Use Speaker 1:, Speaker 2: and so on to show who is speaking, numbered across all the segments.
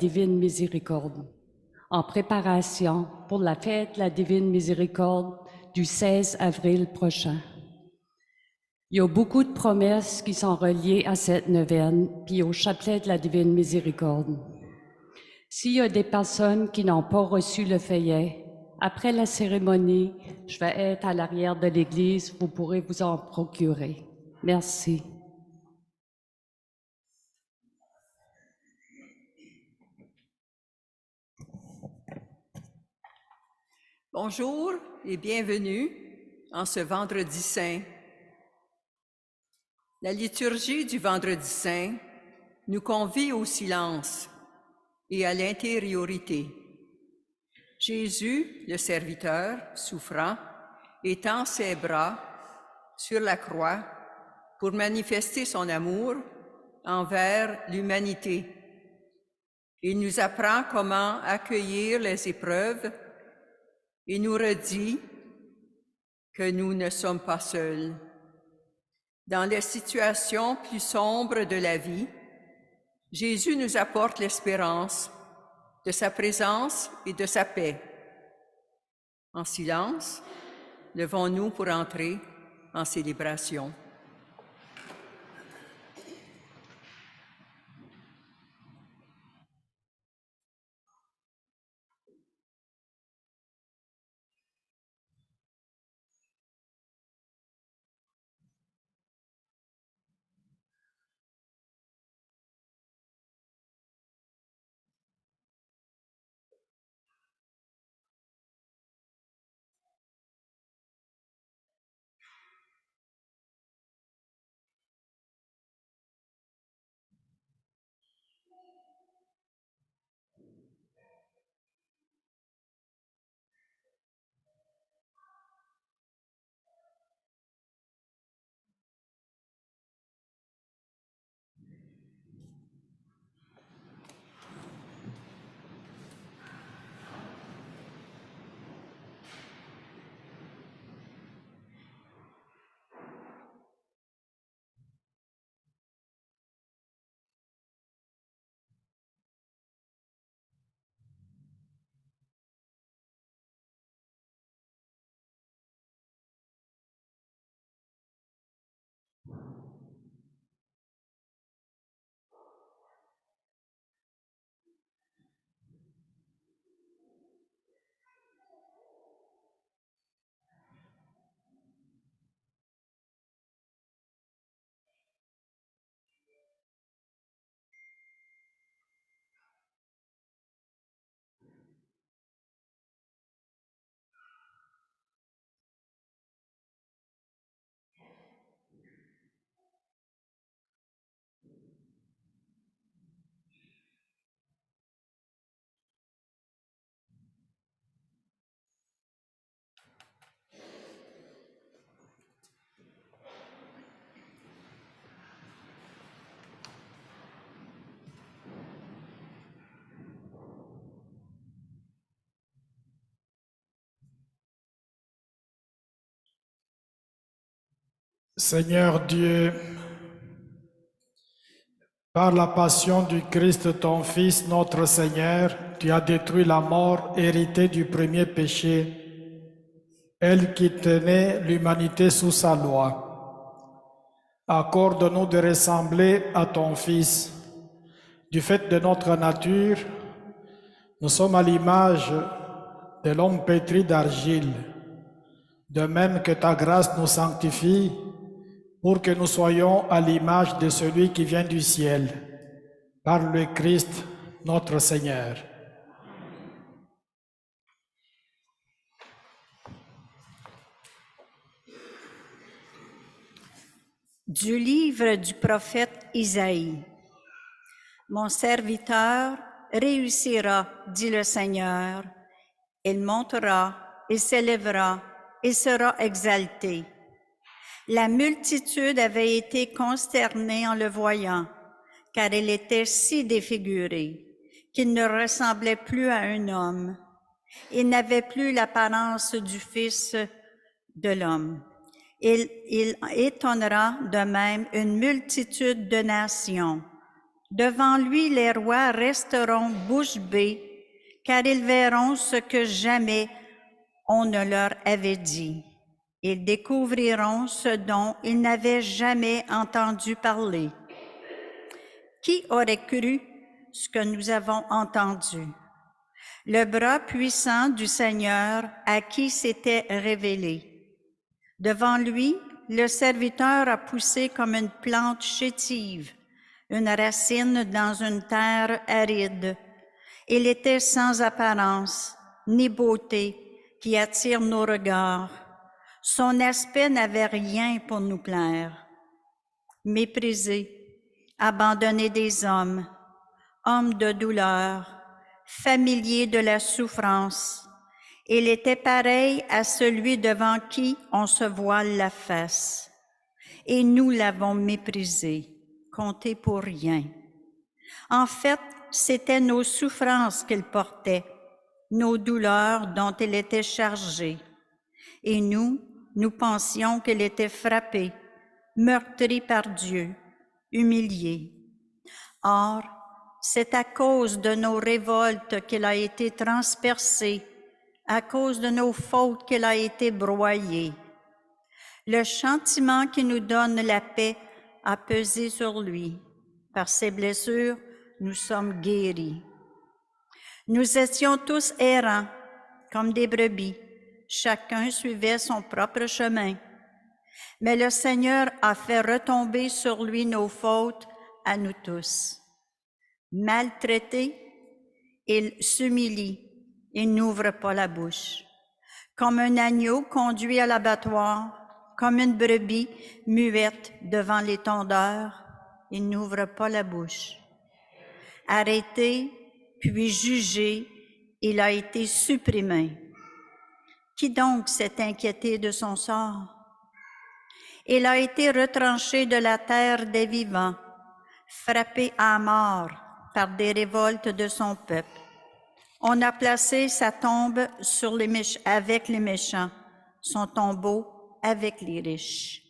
Speaker 1: Divine Miséricorde, en préparation pour la fête de la Divine Miséricorde du 16 avril prochain. Il y a beaucoup de promesses qui sont reliées à cette neuvaine, puis au chapelet de la Divine Miséricorde. S'il y a des personnes qui n'ont pas reçu le feuillet, après la cérémonie, je vais être à l'arrière de l'église, vous pourrez vous en procurer. Merci.
Speaker 2: Bonjour et bienvenue en ce Vendredi saint. La liturgie du Vendredi saint nous convie au silence et à l'intériorité. Jésus, le serviteur souffrant, étend ses bras sur la croix pour manifester son amour envers l'humanité. Il nous apprend comment accueillir les épreuves et nous redit que nous ne sommes pas seuls. Dans les situations plus sombres de la vie, Jésus nous apporte l'espérance de sa présence et de sa paix. En silence, levons-nous pour entrer en célébration.
Speaker 3: Seigneur Dieu, par la passion du Christ, ton Fils, notre Seigneur, tu as détruit la mort héritée du premier péché, elle qui tenait l'humanité sous sa loi. Accorde-nous de ressembler à ton Fils. Du fait de notre nature, nous sommes à l'image de l'homme pétri d'argile, de même que ta grâce nous sanctifie, pour que nous soyons à l'image de celui qui vient du ciel, par le Christ notre Seigneur.
Speaker 4: Du livre du prophète Isaïe. Mon serviteur réussira, dit le Seigneur. Il montera, il s'élèvera, il sera exalté. La multitude avait été consternée en le voyant, car il était si défiguré qu'il ne ressemblait plus à un homme. Il n'avait plus l'apparence du Fils de l'homme. Il étonnera de même une multitude de nations. Devant lui, les rois resteront bouche bée, car ils verront ce que jamais on ne leur avait dit. Ils découvriront ce dont ils n'avaient jamais entendu parler. Qui aurait cru ce que nous avons entendu? Le bras puissant du Seigneur à qui s'était révélé. Devant lui, le serviteur a poussé comme une plante chétive, une racine dans une terre aride. Il était sans apparence, ni beauté qui attire nos regards. Son aspect n'avait rien pour nous plaire. Méprisé, abandonné des hommes, homme de douleur, familier de la souffrance, il était pareil à celui devant qui on se voile la face. Et nous l'avons méprisé, compté pour rien. En fait, c'était nos souffrances qu'il portait, nos douleurs dont il était chargé. Et nous pensions qu'il était frappé, meurtri par Dieu, humilié. Or, c'est à cause de nos révoltes qu'il a été transpercé, à cause de nos fautes qu'il a été broyé. Le châtiment qui nous donne la paix a pesé sur lui. Par ses blessures, nous sommes guéris. Nous étions tous errants, comme des brebis. Chacun suivait son propre chemin. Mais le Seigneur a fait retomber sur lui nos fautes à nous tous. Maltraité, il s'humilie et n'ouvre pas la bouche. Comme un agneau conduit à l'abattoir, comme une brebis muette devant les tondeurs, il n'ouvre pas la bouche. Arrêté, puis jugé, il a été supprimé. Qui donc s'est inquiété de son sort? Il a été retranché de la terre des vivants, frappé à mort par des révoltes de son peuple. On a placé sa tombe avec les méchants, son tombeau avec les riches.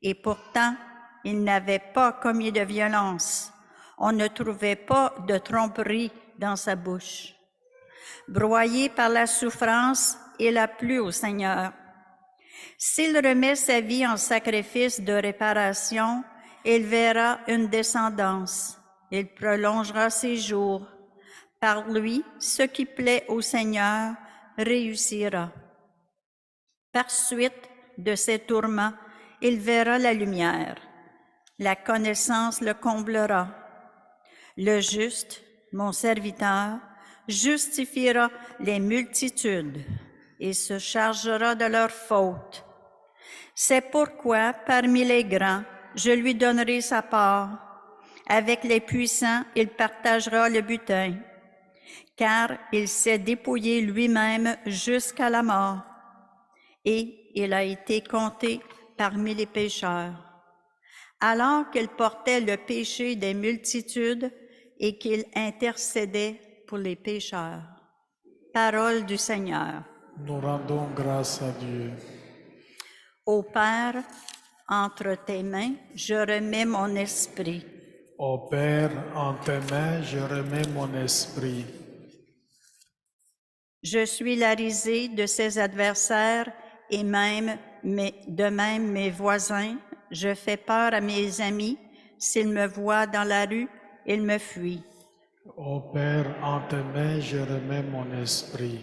Speaker 4: Et pourtant, il n'avait pas commis de violence. On ne trouvait pas de tromperie dans sa bouche. Broyé par la souffrance, il a plu au Seigneur. S'il remet sa vie en sacrifice de réparation, il verra une descendance. Il prolongera ses jours. Par lui, ce qui plaît au Seigneur réussira. Par suite de ses tourments, il verra la lumière. La connaissance le comblera. Le juste, mon serviteur, justifiera les multitudes et se chargera de leurs fautes. C'est pourquoi, parmi les grands, je lui donnerai sa part. Avec les puissants, il partagera le butin, car il s'est dépouillé lui-même jusqu'à la mort, et il a été compté parmi les pécheurs. Alors qu'il portait le péché des multitudes et qu'il intercédait pour les pécheurs. Parole du Seigneur.
Speaker 3: Nous rendons grâce à Dieu.
Speaker 4: Ô Père, entre tes mains, je remets mon esprit.
Speaker 3: Ô Père, en tes mains, je remets mon esprit.
Speaker 4: Je suis la risée de ses adversaires et de même mes voisins. Je fais peur à mes amis. S'ils me voient dans la rue, ils me fuient.
Speaker 3: Ô Père, en tes mains, je remets mon esprit.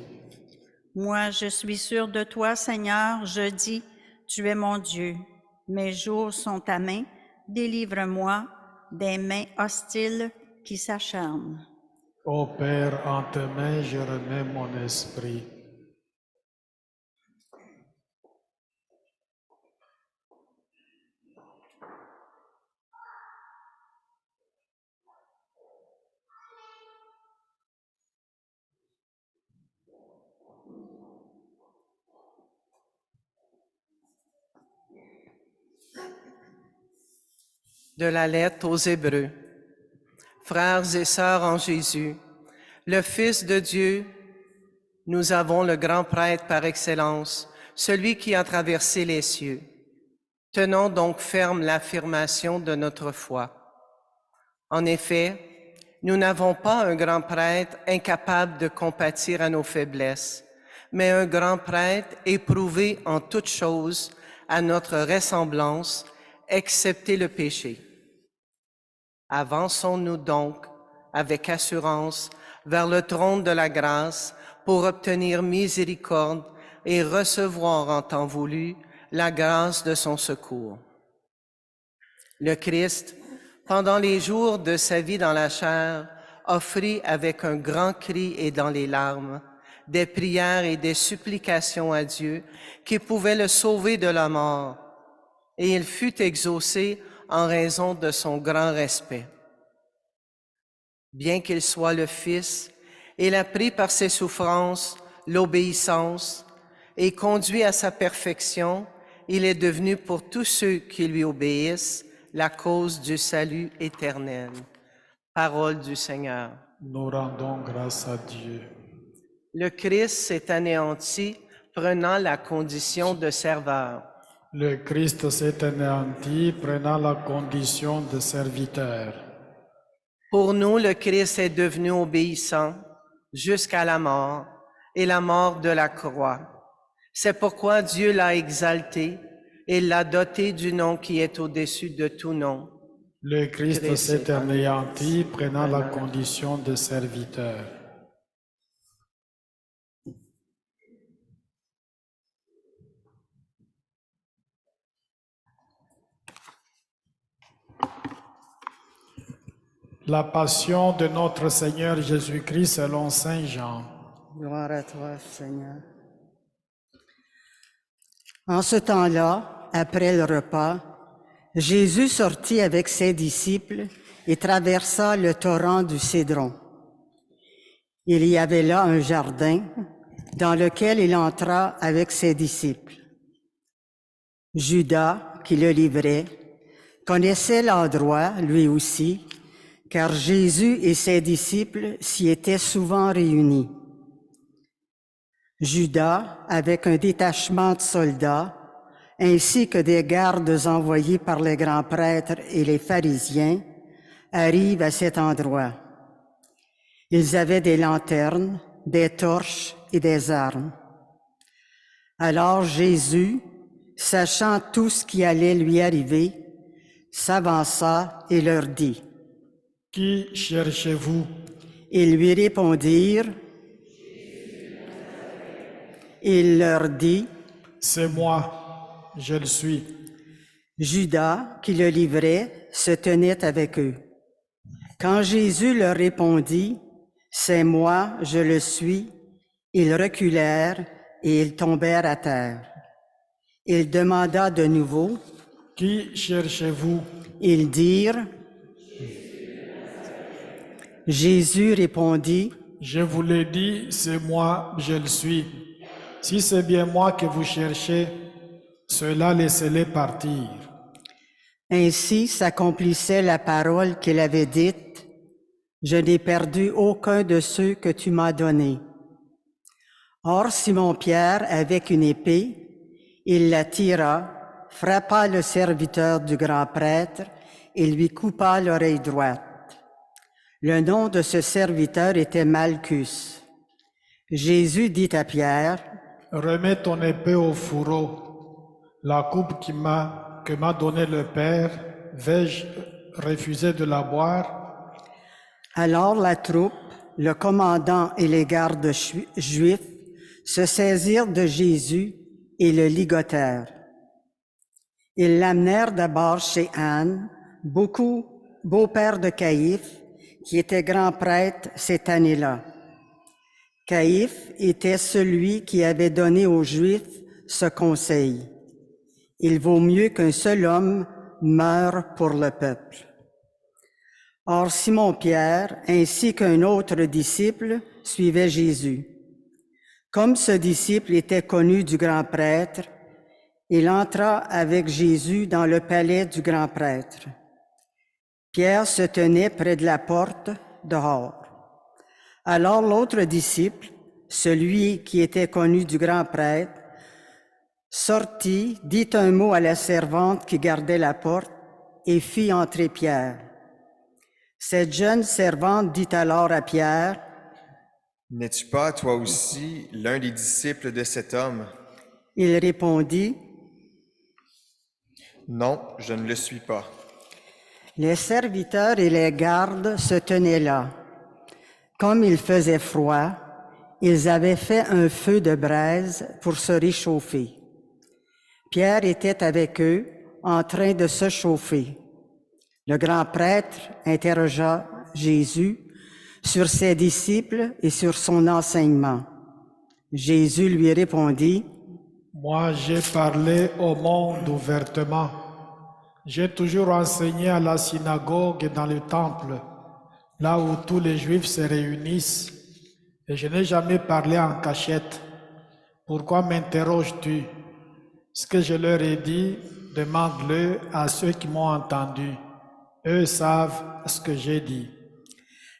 Speaker 4: Moi, je suis sûre de toi, Seigneur. Je dis, tu es mon Dieu. Mes jours sont ta main. Délivre-moi des mains hostiles qui s'acharnent.
Speaker 3: Ô Père, en tes mains, je remets mon esprit.
Speaker 5: De la lettre aux Hébreux. Frères et sœurs en Jésus, le Fils de Dieu, nous avons le grand prêtre par excellence, celui qui a traversé les cieux. Tenons donc ferme l'affirmation de notre foi. En effet, nous n'avons pas un grand prêtre incapable de compatir à nos faiblesses, mais un grand prêtre éprouvé en toutes choses à notre ressemblance, excepté le péché. Avançons-nous donc avec assurance vers le trône de la grâce pour obtenir miséricorde et recevoir en temps voulu la grâce de son secours. Le Christ, pendant les jours de sa vie dans la chair, offrit avec un grand cri et dans les larmes des prières et des supplications à Dieu qui pouvaient le sauver de la mort, et il fut exaucé en raison de son grand respect. Bien qu'il soit le Fils, il a pris par ses souffrances l'obéissance et conduit à sa perfection, il est devenu pour tous ceux qui lui obéissent la cause du salut éternel. Parole du Seigneur.
Speaker 3: Nous rendons grâce à Dieu.
Speaker 5: Le Christ s'est anéanti, prenant la condition de serveur.
Speaker 3: Le Christ s'est anéanti, prenant la condition de serviteur.
Speaker 5: Pour nous, le Christ est devenu obéissant jusqu'à la mort et la mort de la croix. C'est pourquoi Dieu l'a exalté et l'a doté du nom qui est au-dessus de tout nom.
Speaker 3: Le Christ s'est anéanti, prenant la condition de serviteur. La passion de notre Seigneur Jésus-Christ selon Saint Jean.
Speaker 6: Gloire à toi, Seigneur. En ce temps-là, après le repas, Jésus sortit avec ses disciples et traversa le torrent du Cédron. Il y avait là un jardin dans lequel il entra avec ses disciples. Judas, qui le livrait, connaissait l'endroit, lui aussi, car Jésus et ses disciples s'y étaient souvent réunis. Judas, avec un détachement de soldats, ainsi que des gardes envoyés par les grands prêtres et les pharisiens, arrive à cet endroit. Ils avaient des lanternes, des torches et des armes. Alors Jésus, sachant tout ce qui allait lui arriver, s'avança et leur dit: «
Speaker 3: Qui cherchez-vous? »
Speaker 6: Ils lui répondirent. Il leur dit:
Speaker 3: « C'est moi, je le suis. »
Speaker 6: Judas, qui le livrait, se tenait avec eux. Quand Jésus leur répondit: « C'est moi, je le suis », ils reculèrent et ils tombèrent à terre. Il demanda de nouveau.
Speaker 3: Qui cherchez-vous?
Speaker 6: Ils dirent. Jésus répondit:
Speaker 3: « Je vous l'ai dit, c'est moi, je le suis. Si c'est bien moi que vous cherchez, cela laissez-les partir. »
Speaker 6: Ainsi s'accomplissait la parole qu'il avait dite: « Je n'ai perdu aucun de ceux que tu m'as donnés. » Or Simon-Pierre, avec une épée, il la tira, frappa le serviteur du grand prêtre et lui coupa l'oreille droite. Le nom de ce serviteur était Malchus. Jésus dit à Pierre: «
Speaker 3: Remets ton épée au fourreau. La coupe que m'a donnée le Père, vais-je refuser de la boire? »
Speaker 6: Alors la troupe, le commandant et les gardes juifs se saisirent de Jésus et le ligotèrent. Ils l'amenèrent d'abord chez Anne, beau-père de Caïphe, qui était grand prêtre cette année-là. Caïphe était celui qui avait donné aux Juifs ce conseil: « Il vaut mieux qu'un seul homme meure pour le peuple. » Or Simon-Pierre, ainsi qu'un autre disciple, suivait Jésus. Comme ce disciple était connu du grand prêtre, il entra avec Jésus dans le palais du grand prêtre. Pierre se tenait près de la porte, dehors. Alors l'autre disciple, celui qui était connu du grand prêtre, sortit, dit un mot à la servante qui gardait la porte et fit entrer Pierre. Cette jeune servante dit alors à Pierre,
Speaker 7: « N'es-tu pas, toi aussi, l'un des disciples de cet homme? »
Speaker 6: il répondit,
Speaker 7: « Non, je ne le suis pas. »
Speaker 6: les serviteurs et les gardes se tenaient là. Comme il faisait froid, ils avaient fait un feu de braise pour se réchauffer. Pierre était avec eux, en train de se chauffer. Le grand prêtre interrogea Jésus sur ses disciples et sur son enseignement. Jésus lui répondit, «
Speaker 3: Moi, j'ai parlé au monde ouvertement. J'ai toujours enseigné à la synagogue et dans le temple, là où tous les Juifs se réunissent, et je n'ai jamais parlé en cachette. Pourquoi m'interroges-tu? Ce que je leur ai dit, demande-le à ceux qui m'ont entendu. Eux savent ce que j'ai dit. »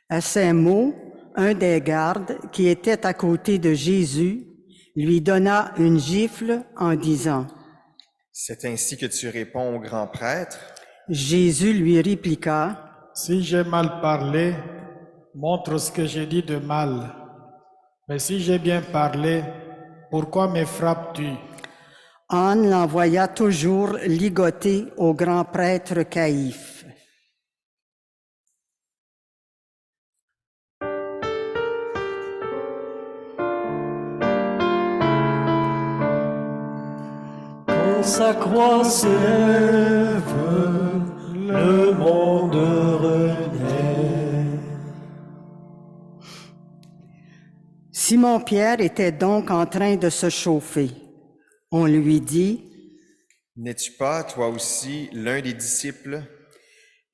Speaker 6: À ces mots, un des gardes qui était à côté de Jésus lui donna une gifle en disant,
Speaker 7: « C'est ainsi que tu réponds au grand prêtre? »
Speaker 6: Jésus lui répliqua,
Speaker 3: « Si j'ai mal parlé, montre ce que j'ai dit de mal. Mais si j'ai bien parlé, pourquoi me frappes-tu? »
Speaker 6: On l'envoya toujours ligoter au grand prêtre Caïphe.
Speaker 8: Quand sa croix s'élève, le monde renaît.
Speaker 6: Simon-Pierre était donc en train de se chauffer. On lui dit,
Speaker 7: « N'es-tu pas, toi aussi, l'un des disciples? »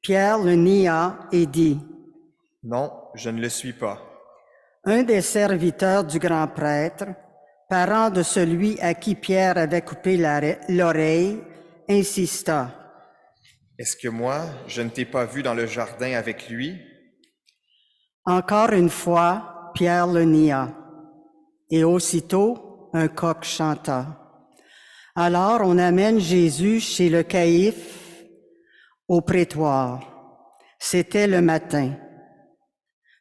Speaker 6: Pierre le nia et dit,
Speaker 7: « Non, je ne le suis pas. »
Speaker 6: Un des serviteurs du grand prêtre, parent de celui à qui Pierre avait coupé l'oreille, insista.
Speaker 7: « Est-ce que moi, je ne t'ai pas vu dans le jardin avec lui? »
Speaker 6: Encore une fois, Pierre le nia. Et aussitôt, un coq chanta. Alors on amène Jésus chez le caïphe au prétoire. C'était le matin.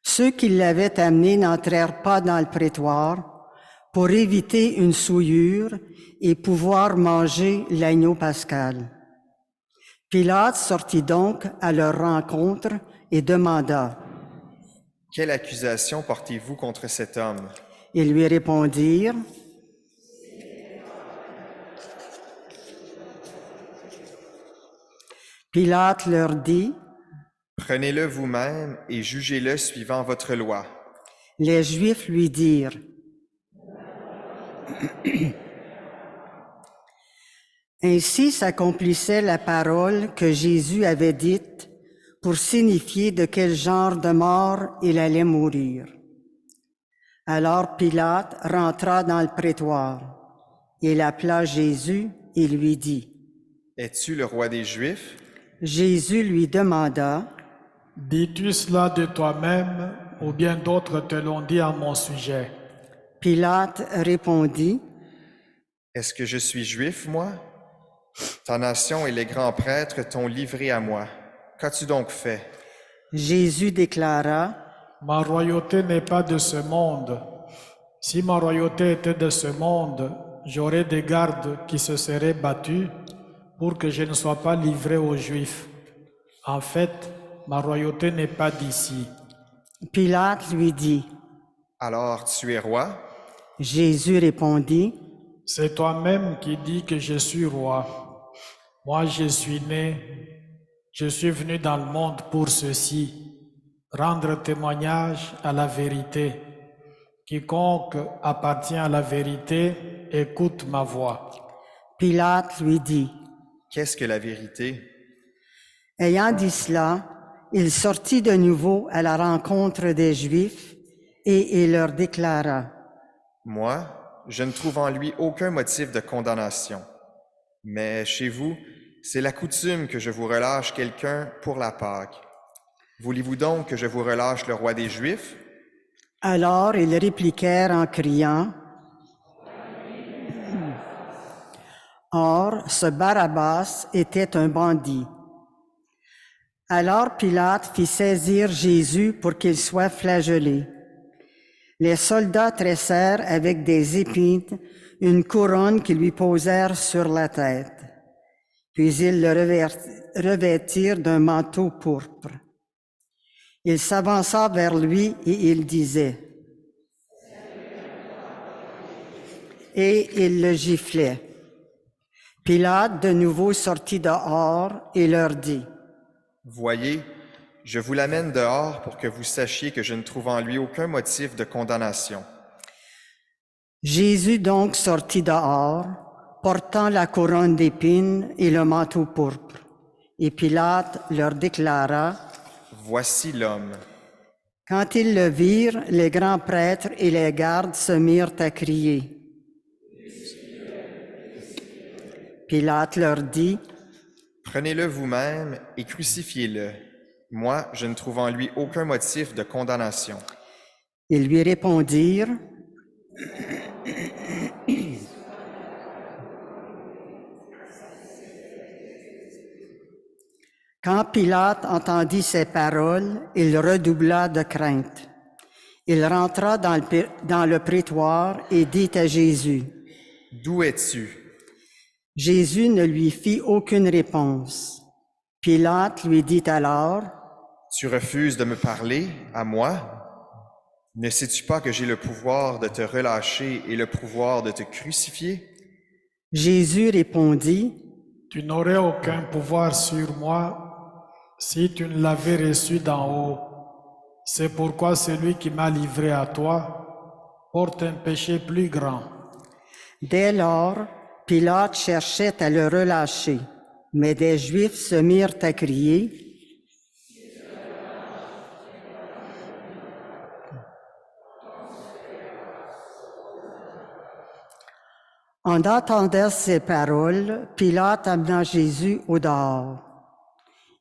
Speaker 6: Ceux qui l'avaient amené n'entrèrent pas dans le prétoire pour éviter une souillure et pouvoir manger l'agneau pascal. Pilate sortit donc à leur rencontre et demanda,
Speaker 7: « Quelle accusation portez-vous contre cet homme? »
Speaker 6: Ils lui répondirent, « Pilate leur dit,
Speaker 7: « Prenez-le vous-même et jugez-le suivant votre loi. »
Speaker 6: Les Juifs lui dirent, Ainsi s'accomplissait la parole que Jésus avait dite pour signifier de quel genre de mort il allait mourir. Alors Pilate rentra dans le prétoire. Il appela Jésus et lui dit, «
Speaker 7: Es-tu le roi des Juifs? »
Speaker 6: Jésus lui demanda,
Speaker 3: « Dis-tu cela de toi-même ou bien d'autres te l'ont dit à mon sujet? »
Speaker 6: Pilate répondit,
Speaker 7: « Est-ce que je suis juif, moi? Ta nation et les grands prêtres t'ont livré à moi. Qu'as-tu donc fait? »
Speaker 6: Jésus déclara,
Speaker 3: « Ma royauté n'est pas de ce monde. Si ma royauté était de ce monde, j'aurais des gardes qui se seraient battus pour que je ne sois pas livré aux Juifs. En fait, ma royauté n'est pas d'ici. »
Speaker 6: Pilate lui dit,
Speaker 7: « Alors tu es roi? »
Speaker 6: Jésus répondit,
Speaker 3: « C'est toi-même qui dis que je suis roi. Moi, je suis venu dans le monde pour ceci, rendre témoignage à la vérité. Quiconque appartient à la vérité, écoute ma voix. »
Speaker 6: Pilate lui dit,
Speaker 7: « Qu'est-ce que la vérité? »
Speaker 6: Ayant dit cela, il sortit de nouveau à la rencontre des Juifs et il leur déclara, «
Speaker 7: Moi, je ne trouve en lui aucun motif de condamnation. Mais chez vous, c'est la coutume que je vous relâche quelqu'un pour la Pâque. Voulez-vous donc que je vous relâche le roi des Juifs? »
Speaker 6: Alors ils répliquèrent en criant, « Or, ce Barabbas était un bandit. » Alors Pilate fit saisir Jésus pour qu'il soit flagellé. Les soldats tressèrent avec des épines une couronne qu'ils lui posèrent sur la tête. Puis ils le revêtirent d'un manteau pourpre. Il s'avança vers lui et il disait, et il le giflait. Pilate de nouveau sortit dehors et leur dit,
Speaker 7: Voyez, je vous l'amène dehors pour que vous sachiez que je ne trouve en lui aucun motif de condamnation.
Speaker 6: Jésus donc sortit dehors, portant la couronne d'épines et le manteau pourpre. Et Pilate leur déclara,
Speaker 7: Voici l'homme.
Speaker 6: quand ils le virent, les grands prêtres et les gardes se mirent à crier. Pilate leur dit,
Speaker 7: Prenez-le vous-même et crucifiez-le. Moi, je ne trouve en lui aucun motif de condamnation.
Speaker 6: Ils lui répondirent, Quand Pilate entendit ces paroles, il redoubla de crainte. Il rentra dans le prétoire et dit à Jésus,
Speaker 7: D'où es-tu?
Speaker 6: Jésus ne lui fit aucune réponse. Pilate lui dit alors,
Speaker 7: Tu refuses de me parler, à moi? Ne sais-tu pas que j'ai le pouvoir de te relâcher et le pouvoir de te crucifier?
Speaker 6: Jésus répondit,
Speaker 3: Tu n'aurais aucun pouvoir sur moi si tu ne l'avais reçu d'en haut. C'est pourquoi celui qui m'a livré à toi porte un péché plus grand.
Speaker 6: Dès lors, Pilate cherchait à le relâcher, mais des Juifs se mirent à crier, En entendant ces paroles, Pilate amena Jésus au dehors.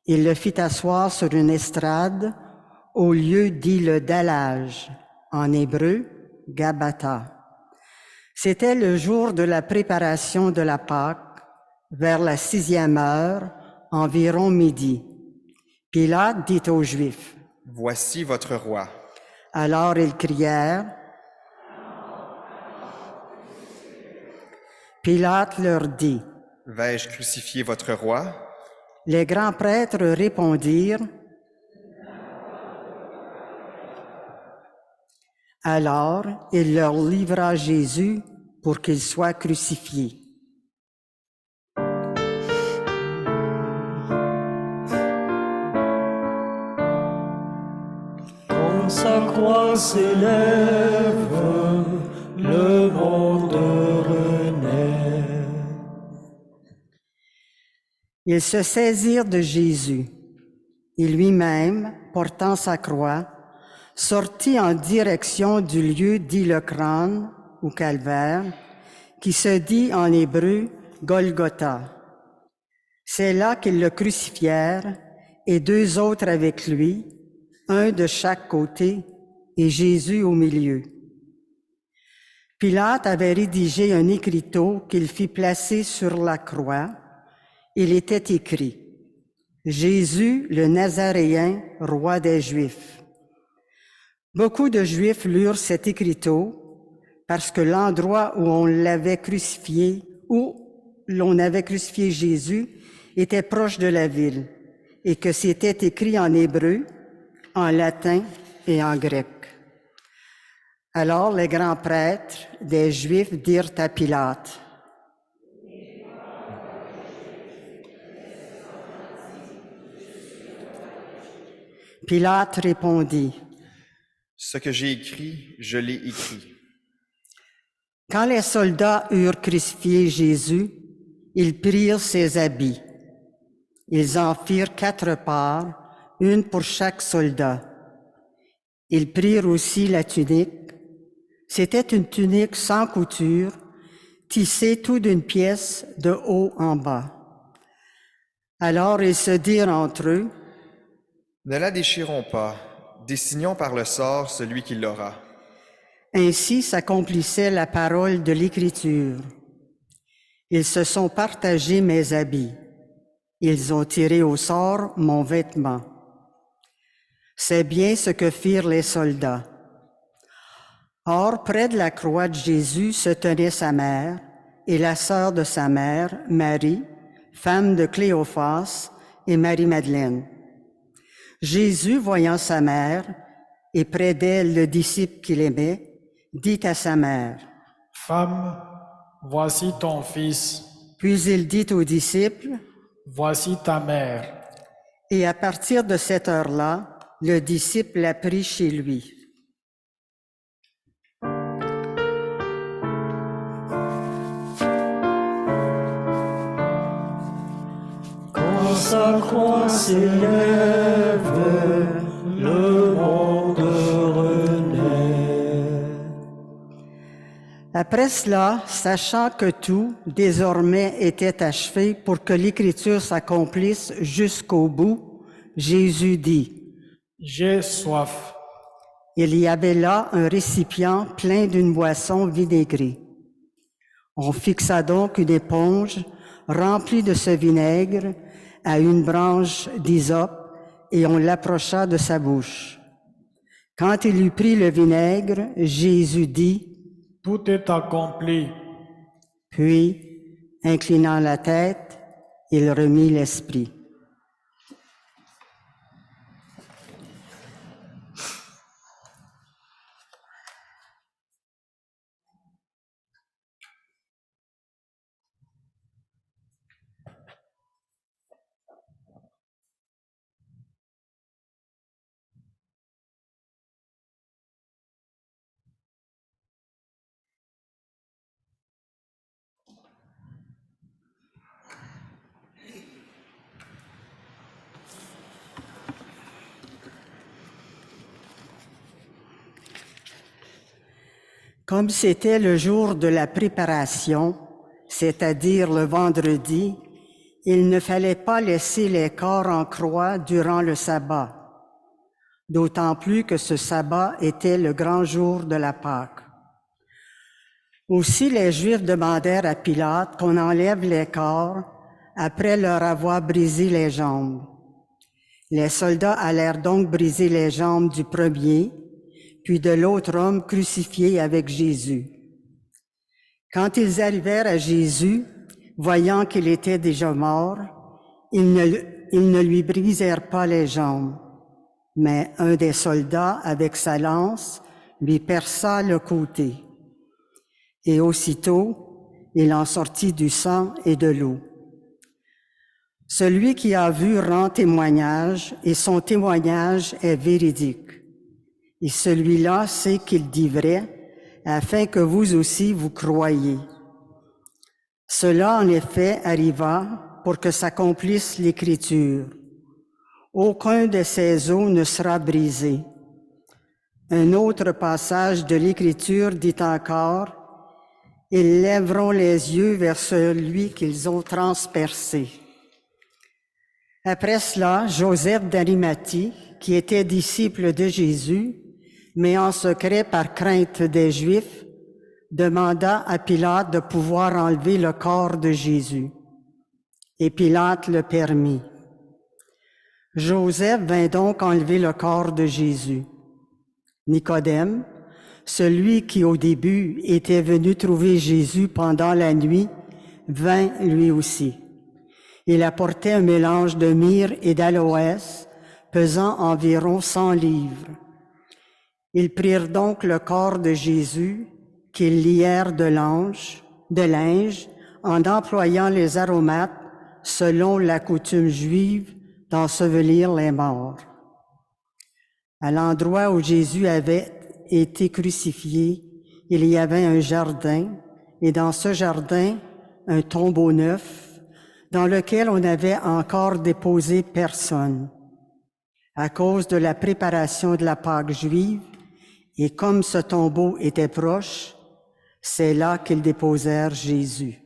Speaker 6: Il le fit asseoir sur une estrade au lieu dit le dallage, en hébreu, Gabbatha. C'était le jour de la préparation de la Pâque, vers la 6e heure, environ midi. Pilate dit aux Juifs,
Speaker 7: Voici votre roi.
Speaker 6: Alors ils crièrent. Pilate leur dit,
Speaker 7: Vais-je crucifier votre roi?
Speaker 6: Les grands prêtres répondirent, Alors il leur livra Jésus pour qu'il soit crucifié.
Speaker 8: Quand sa croix s'élève, le monde renaît.
Speaker 6: Ils se saisirent de Jésus. Et lui-même, portant sa croix, sortit en direction du lieu dit le crâne, ou calvaire, qui se dit en hébreu Golgotha. C'est là qu'ils le crucifièrent, et 2 autres avec lui, un de chaque côté, et Jésus au milieu. Pilate avait rédigé un écriteau qu'il fit placer sur la croix. Il était écrit, Jésus le Nazaréen, roi des Juifs. Beaucoup de Juifs lurent cet écriteau parce que l'endroit où l'on avait crucifié Jésus était proche de la ville et que c'était écrit en hébreu, en latin et en grec. Alors les grands prêtres des Juifs dirent à Pilate, Pilate répondit,
Speaker 7: Ce que j'ai écrit, je l'ai écrit.
Speaker 6: Quand les soldats eurent crucifié Jésus, ils prirent ses habits. Ils en firent 4 parts, une pour chaque soldat. Ils prirent aussi la tunique. C'était une tunique sans couture, tissée tout d'une pièce de haut en bas. Alors ils se dirent entre eux,
Speaker 7: Ne la déchirons pas, désignons par le sort celui qui l'aura.
Speaker 6: Ainsi s'accomplissait la parole de l'Écriture. Ils se sont partagés mes habits. Ils ont tiré au sort mon vêtement. C'est bien ce que firent les soldats. Or, près de la croix de Jésus se tenait sa mère et la sœur de sa mère, Marie, femme de Cléophas, et Marie-Madeleine. Jésus, voyant sa mère et près d'elle le disciple qu'il aimait, dit à sa mère,
Speaker 3: « Femme, voici ton fils,
Speaker 6: puis il dit au disciple,
Speaker 3: voici ta mère. »
Speaker 6: et à partir de cette heure-là, le disciple l'a pris chez lui.
Speaker 8: Quand sa croix s'élève, le monde renaît.
Speaker 6: Après cela, sachant que tout, désormais, était achevé pour que l'Écriture s'accomplisse jusqu'au bout, Jésus dit,
Speaker 3: « J'ai soif. »
Speaker 6: Il y avait là un récipient plein d'une boisson vinaigrée. On fixa donc une éponge remplie de ce vinaigre à une branche d'hysope et on l'approcha de sa bouche. Quand il eut pris le vinaigre, Jésus dit,
Speaker 3: « Tout est accompli. »
Speaker 6: Puis, inclinant la tête, il remit l'esprit. Comme c'était le jour de la préparation, c'est-à-dire le vendredi, il ne fallait pas laisser les corps en croix durant le sabbat, d'autant plus que ce sabbat était le grand jour de la Pâque. Aussi les Juifs demandèrent à Pilate qu'on enlève les corps après leur avoir brisé les jambes. Les soldats allèrent donc briser les jambes du premier, puis de l'autre homme crucifié avec Jésus. Quand ils arrivèrent à Jésus, voyant qu'il était déjà mort, ils ne lui brisèrent pas les jambes, mais un des soldats, avec sa lance, lui perça le côté. Et aussitôt, il en sortit du sang et de l'eau. Celui qui a vu rend témoignage, et son témoignage est véridique. Et celui-là sait qu'il dit vrai, afin que vous aussi vous croyiez. Cela, en effet, arriva pour que s'accomplisse l'Écriture. Aucun de ces os ne sera brisé. Un autre passage de l'Écriture dit encore, « Ils lèveront les yeux vers celui qu'ils ont transpercé. » Après cela, Joseph d'Arimathie, qui était disciple de Jésus, mais en secret par crainte des Juifs, demanda à Pilate de pouvoir enlever le corps de Jésus. Et Pilate le permit. Joseph vint donc enlever le corps de Jésus. Nicodème, celui qui au début était venu trouver Jésus pendant la nuit, vint lui aussi. Il apportait un mélange de myrrhe et d'aloès, pesant environ 100 livres. Ils prirent donc le corps de Jésus, qu'ils lièrent de linge, en employant les aromates, selon la coutume juive, d'ensevelir les morts. À l'endroit où Jésus avait été crucifié, il y avait un jardin, et dans ce jardin, un tombeau neuf, dans lequel on n'avait encore déposé personne. À cause de la préparation de la Pâque juive, et comme ce tombeau était proche, c'est là qu'ils déposèrent Jésus.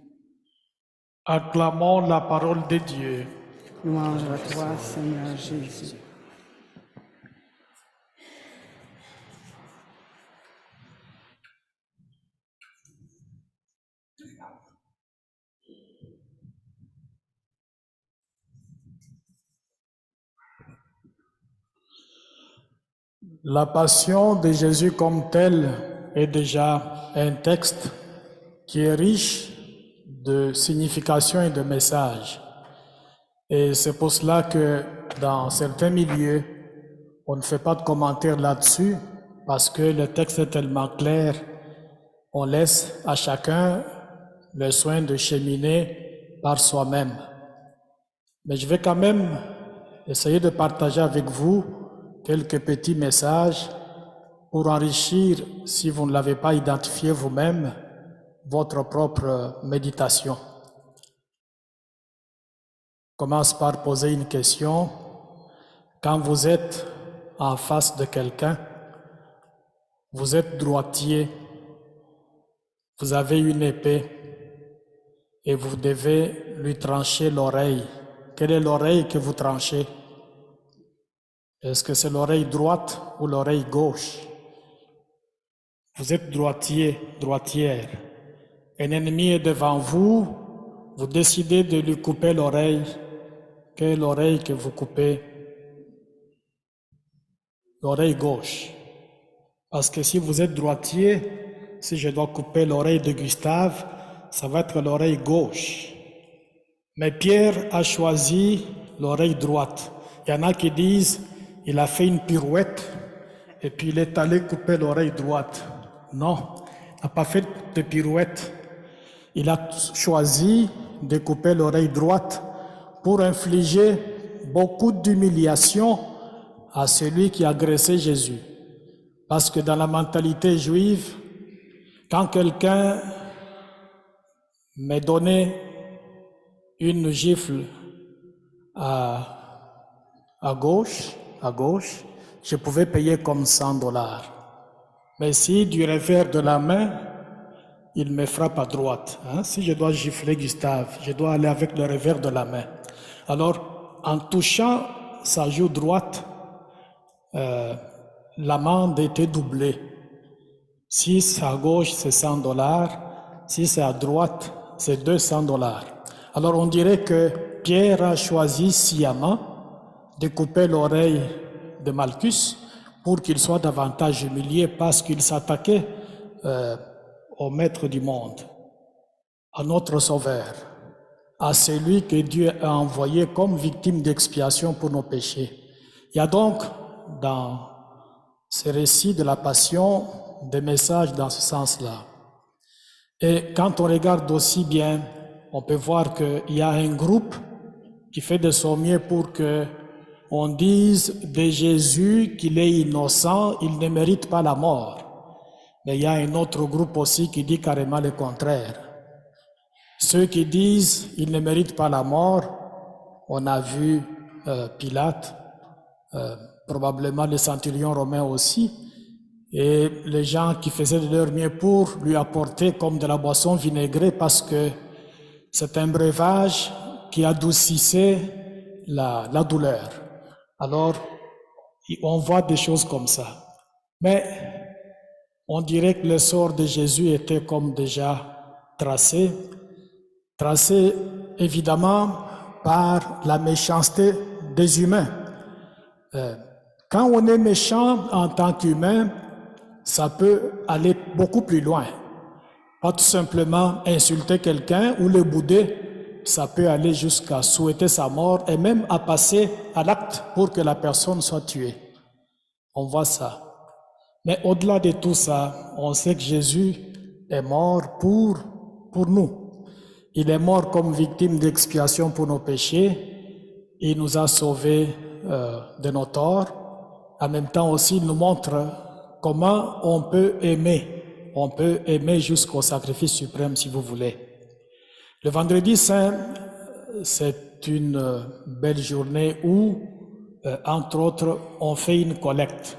Speaker 3: Acclamons la parole de Dieu.
Speaker 6: Louange à toi, Seigneur Jésus.
Speaker 3: La passion de Jésus comme telle est déjà un texte qui est riche de signification et de messages. Et c'est pour cela que dans certains milieux, on ne fait pas de commentaires là-dessus parce que le texte est tellement clair, on laisse à chacun le soin de cheminer par soi-même. Mais je vais quand même essayer de partager avec vous quelques petits messages pour enrichir, si vous ne l'avez pas identifié vous-même, votre propre méditation. Je commence par poser une question. Quand vous êtes en face de quelqu'un, vous êtes droitier, vous avez une épée et vous devez lui trancher l'oreille. Quelle est l'oreille que vous tranchez? Est-ce que c'est l'oreille droite ou l'oreille gauche? Vous êtes droitier, droitière. Un ennemi est devant vous, vous décidez de lui couper l'oreille. Quelle est l'oreille que vous coupez? L'oreille gauche. Parce que si vous êtes droitier, si je dois couper l'oreille de Gustave, ça va être l'oreille gauche. Mais Pierre a choisi l'oreille droite. Il y en a qui disent, il a fait une pirouette et puis il est allé couper l'oreille droite. Non, il n'a pas fait de pirouette. Il a choisi de couper l'oreille droite pour infliger beaucoup d'humiliation à celui qui a agressé Jésus. Parce que dans la mentalité juive, quand quelqu'un me donnait une gifle à gauche, je pouvais payer comme $100. Mais si du revers de la main, il me frappe à droite. Si je dois gifler Gustave, je dois aller avec le revers de la main. Alors, en touchant sa joue droite, l'amende était doublée. Si c'est à gauche, c'est $100. Si c'est à droite, c'est $200. Alors, on dirait que Pierre a choisi sciemment de couper l'oreille de Malchus pour qu'il soit davantage humilié parce qu'il s'attaquait au maître du monde, à notre Sauveur, à celui que Dieu a envoyé comme victime d'expiation pour nos péchés. Il y a donc dans ce récit de la Passion des messages dans ce sens-là. Et quand on regarde aussi bien, on peut voir qu'il y a un groupe qui fait de son mieux pour que on dise de Jésus qu'il est innocent, il ne mérite pas la mort. Mais il y a un autre groupe aussi qui dit carrément le contraire. Ceux qui disent il ne mérite pas la mort, on a vu Pilate, probablement les centurions romains aussi, et les gens qui faisaient de leur mieux pour lui apporter comme de la boisson vinaigrée parce que c'est un breuvage qui adoucissait la douleur. Alors, on voit des choses comme ça. Mais on dirait que le sort de Jésus était comme déjà tracé évidemment par la méchanceté des humains. Quand on est méchant en tant qu'humain, ça peut aller beaucoup plus loin. Pas tout simplement insulter quelqu'un ou le bouder, ça peut aller jusqu'à souhaiter sa mort et même à passer à l'acte pour que la personne soit tuée. On voit ça. Mais au-delà de tout ça, on sait que Jésus est mort pour nous. Il est mort comme victime d'expiation pour nos péchés. Il nous a sauvés de nos torts. En même temps aussi, il nous montre comment on peut aimer. On peut aimer jusqu'au sacrifice suprême, si vous voulez. Le vendredi saint, c'est une belle journée où, entre autres, on fait une collecte.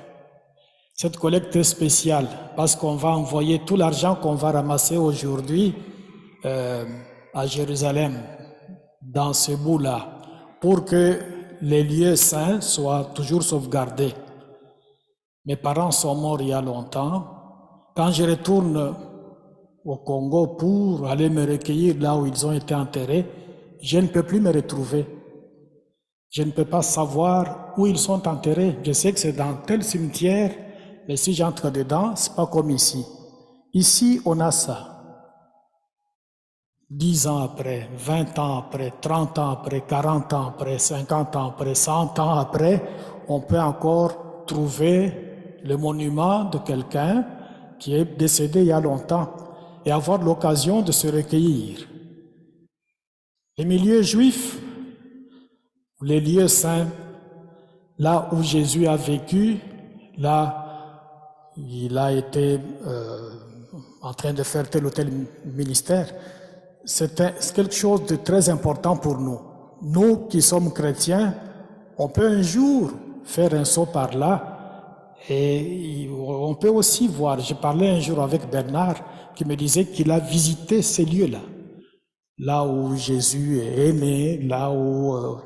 Speaker 3: Cette collecte est spéciale parce qu'on va envoyer tout l'argent qu'on va ramasser aujourd'hui à Jérusalem, dans ce bout-là, pour que les lieux saints soient toujours sauvegardés. Mes parents sont morts il y a longtemps. Quand je retourne au Congo pour aller me recueillir là où ils ont été enterrés, je ne peux plus me retrouver. Je ne peux pas savoir où ils sont enterrés. Je sais que c'est dans tel cimetière, mais si j'entre dedans, c'est pas comme ici. Ici, on a ça. 10 ans après, 20 ans après, 30 ans après, 40 ans après, 50 ans après, 100 ans après, on peut encore trouver le monument de quelqu'un qui est décédé il y a longtemps et avoir l'occasion de se recueillir. Les milieux juifs, les lieux saints, là où Jésus a vécu, là il a été en train de faire tel ou tel ministère, c'est quelque chose de très important pour nous. Nous qui sommes chrétiens, on peut un jour faire un saut par là et on peut aussi voir. Je parlais un jour avec Bernard qui me disait qu'il a visité ces lieux-là, là où Jésus est né, là où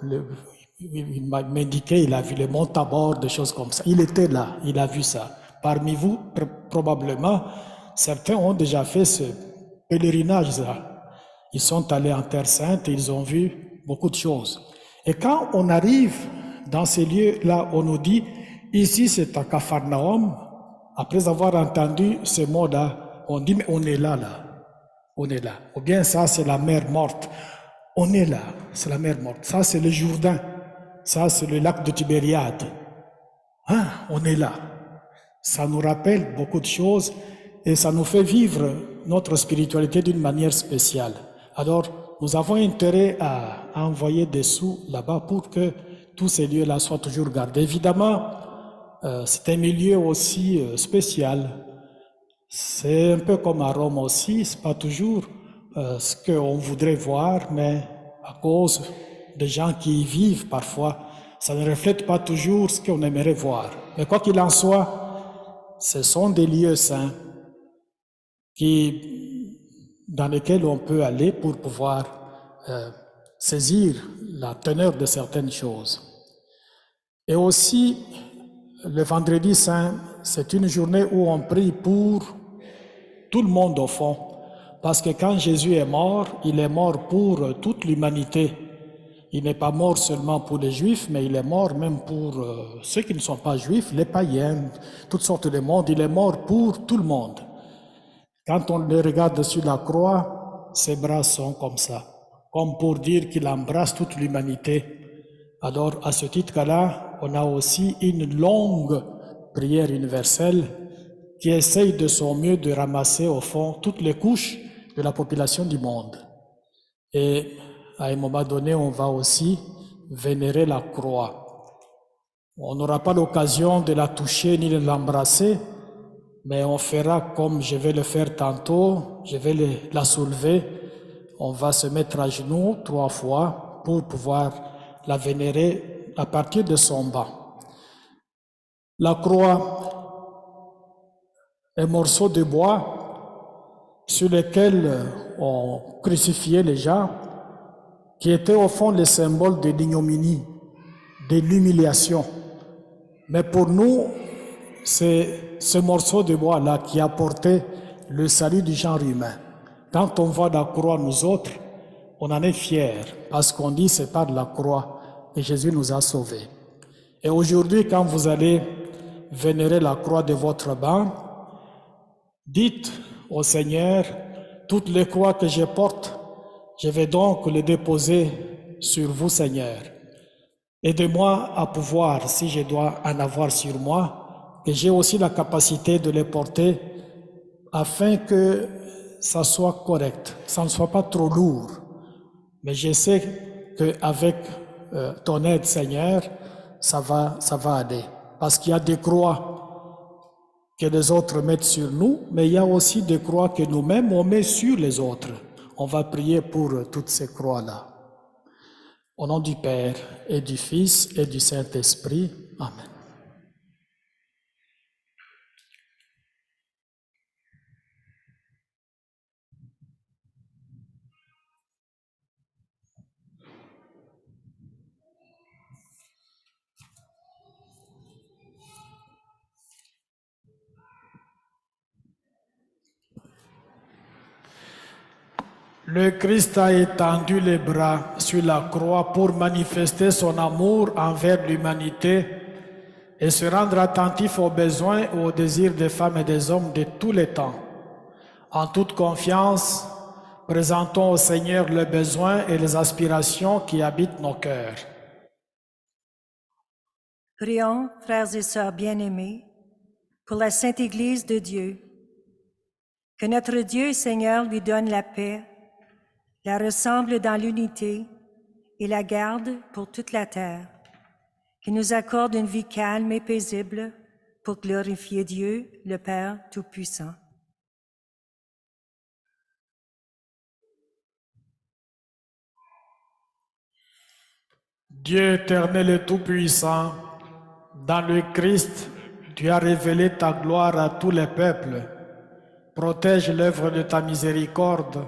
Speaker 3: il m'indiquait, il a vu les monts Tabor, des choses comme ça. Il était là, il a vu ça. Parmi vous, probablement, certains ont déjà fait ce pèlerinage-là. Ils sont allés en Terre Sainte et ils ont vu beaucoup de choses. Et quand on arrive dans ces lieux-là, on nous dit, ici c'est à Capharnaüm, après avoir entendu ces mots-là, on dit, mais on est là. On est là. Ou bien ça, c'est la mer morte. On est là, c'est la mer morte. Ça, c'est le Jourdain. Ça, c'est le lac de Tibériade. Hein, on est là. Ça nous rappelle beaucoup de choses et ça nous fait vivre notre spiritualité d'une manière spéciale. Alors, nous avons intérêt à envoyer des sous là-bas pour que tous ces lieux-là soient toujours gardés. Évidemment, c'est un milieu aussi spécial. C'est un peu comme à Rome aussi, c'est pas toujours ce qu'on voudrait voir, mais à cause des gens qui y vivent parfois, ça ne reflète pas toujours ce qu'on aimerait voir. Mais quoi qu'il en soit, ce sont des lieux saints dans lesquels on peut aller pour pouvoir saisir la teneur de certaines choses. Et aussi, le vendredi saint, c'est une journée où on prie pour tout le monde au fond. Parce que quand Jésus est mort, il est mort pour toute l'humanité. Il n'est pas mort seulement pour les Juifs, mais il est mort même pour ceux qui ne sont pas Juifs, les païens, toutes sortes de monde. Il est mort pour tout le monde. Quand on le regarde sur la croix, ses bras sont comme ça, comme pour dire qu'il embrasse toute l'humanité. Alors, à ce titre-là, on a aussi une longue prière universelle qui essaye de son mieux de ramasser au fond toutes les couches de la population du monde. Et à un moment donné, on va aussi vénérer la croix. On n'aura pas l'occasion de la toucher ni de l'embrasser, mais on fera comme je vais le faire tantôt, je vais la soulever, on va se mettre à genoux 3 fois pour pouvoir la vénérer à partir de son bas. La croix, un morceau de bois sur lequel on crucifiait les gens, qui était au fond le symbole de l'ignominie, de l'humiliation. Mais pour nous, c'est ce morceau de bois-là qui a porté le salut du genre humain. Quand on voit la croix, nous autres, on en est fiers, parce qu'on dit c'est par la croix que Jésus nous a sauvés. Et aujourd'hui, quand vous allez vénérer la croix de votre banc, dites au Seigneur, toutes les croix que je porte, je vais donc les déposer sur vous, Seigneur. Aidez-moi à pouvoir, si je dois en avoir sur moi, que j'ai aussi la capacité de les porter afin que ça soit correct, ça ne soit pas trop lourd. Mais je sais qu'avec ton aide, Seigneur, ça va aller. Parce qu'il y a des croix que les autres mettent sur nous, mais il y a aussi des croix que nous-mêmes on met sur les autres. On va prier pour toutes ces croix-là. Au nom du Père et du Fils et du Saint-Esprit. Amen. Le Christ a étendu les bras sur la croix pour manifester son amour envers l'humanité et se rendre attentif aux besoins et aux désirs des femmes et des hommes de tous les temps. En toute confiance, présentons au Seigneur les besoins et les aspirations qui habitent nos cœurs.
Speaker 9: Prions, frères et sœurs bien-aimés, pour la Sainte Église de Dieu. Que notre Dieu et Seigneur lui donne la paix, la ressemble dans l'unité et la garde pour toute la terre. Qu'il nous accorde une vie calme et paisible pour glorifier Dieu, le Père Tout-Puissant.
Speaker 3: Dieu éternel et tout-puissant, dans le Christ, tu as révélé ta gloire à tous les peuples. Protège l'œuvre de ta miséricorde,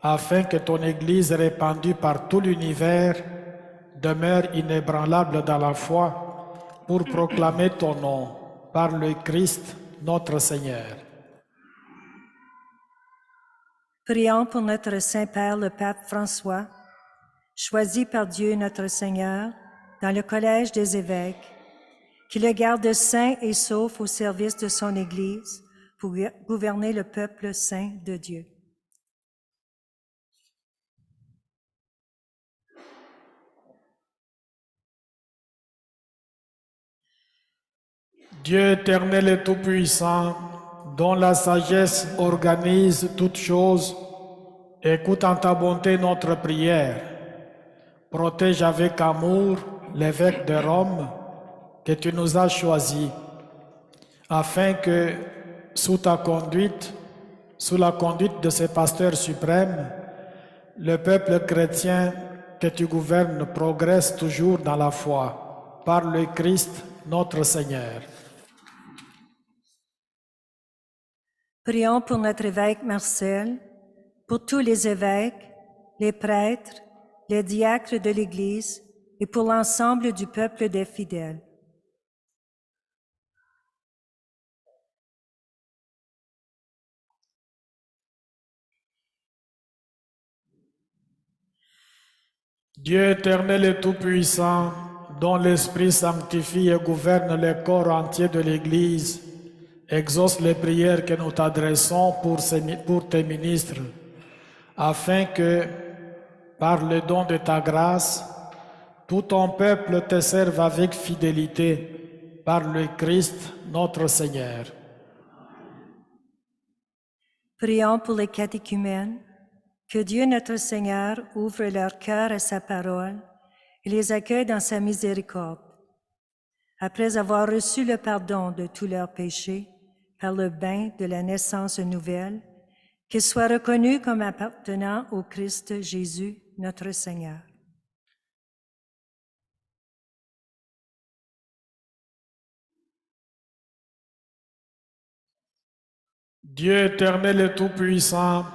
Speaker 3: afin que ton Église répandue par tout l'univers demeure inébranlable dans la foi pour proclamer ton nom par le Christ, notre Seigneur.
Speaker 9: Prions pour notre Saint-Père, le Pape François, choisi par Dieu notre Seigneur dans le collège des évêques, qui le garde saint et sauf au service de son Église pour gouverner le peuple saint de Dieu.
Speaker 3: Dieu éternel et tout-puissant, dont la sagesse organise toutes choses, écoute en ta bonté notre prière. Protège avec amour l'évêque de Rome que tu nous as choisi, afin que, sous ta conduite, sous la conduite de ses pasteurs suprêmes, le peuple chrétien que tu gouvernes progresse toujours dans la foi, par le Christ notre Seigneur.
Speaker 9: Prions pour notre évêque Marcel, pour tous les évêques, les prêtres, les diacres de l'Église et pour l'ensemble du peuple des fidèles.
Speaker 3: Dieu éternel et tout-puissant, dont l'Esprit sanctifie et gouverne le corps entier de l'Église, exauce les prières que nous t'adressons pour tes ministres, afin que, par le don de ta grâce, tout ton peuple te serve avec fidélité, par le Christ notre Seigneur.
Speaker 9: Prions pour les catéchumènes, que Dieu notre Seigneur ouvre leur cœur à sa parole et les accueille dans sa miséricorde. Après avoir reçu le pardon de tous leurs péchés par le bain de la naissance nouvelle, qu'ils soient reconnus comme appartenant au Christ Jésus, notre Seigneur.
Speaker 3: Dieu éternel et tout-puissant,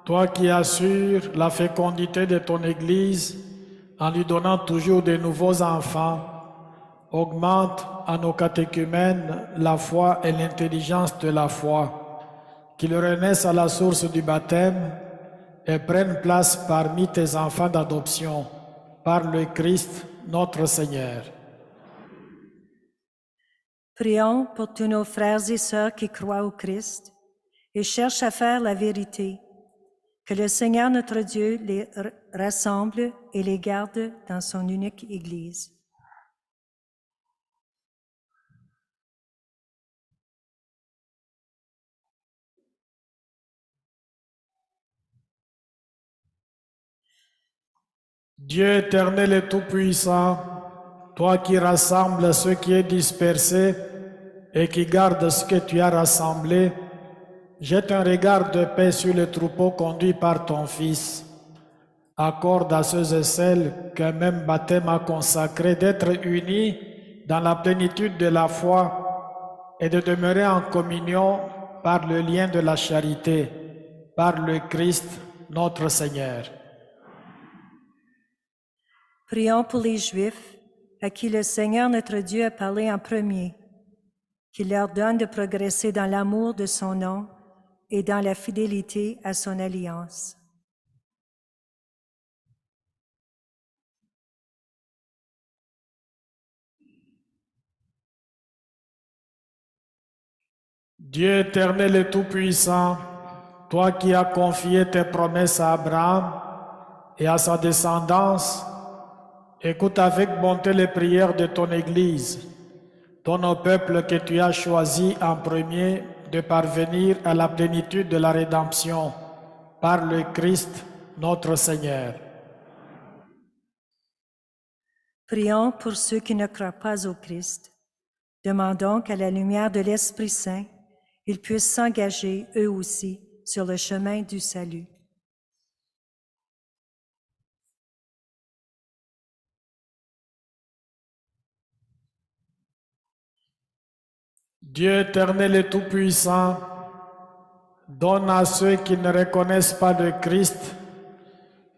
Speaker 3: toi qui assures la fécondité de ton Église en lui donnant toujours de nouveaux enfants, augmente à nos catéchumènes la foi et l'intelligence de la foi, qu'ils renaissent à la source du baptême et prennent place parmi tes enfants d'adoption, par le Christ notre Seigneur.
Speaker 9: Prions pour tous nos frères et sœurs qui croient au Christ et cherchent à faire la vérité. Que le Seigneur notre Dieu les rassemble et les garde dans son unique Église.
Speaker 3: Dieu éternel et tout-puissant, toi qui rassembles ce qui est dispersé et qui gardes ce que tu as rassemblé, jette un regard de paix sur le troupeau conduit par ton Fils. Accorde à ceux et celles qu'un même baptême a consacré d'être unis dans la plénitude de la foi et de demeurer en communion par le lien de la charité, par le Christ notre Seigneur.
Speaker 9: Prions pour les Juifs à qui le Seigneur notre Dieu a parlé en premier, qu'il leur donne de progresser dans l'amour de son nom et dans la fidélité à son alliance.
Speaker 3: Dieu éternel et tout-puissant, toi qui as confié tes promesses à Abraham et à sa descendance, écoute avec bonté les prières de ton Église, ton peuple que tu as choisi en premier de parvenir à la plénitude de la rédemption par le Christ notre Seigneur.
Speaker 9: Prions pour ceux qui ne croient pas au Christ. Demandons qu'à la lumière de l'Esprit Saint, ils puissent s'engager eux aussi sur le chemin du salut.
Speaker 3: Dieu éternel et tout-puissant, donne à ceux qui ne reconnaissent pas le Christ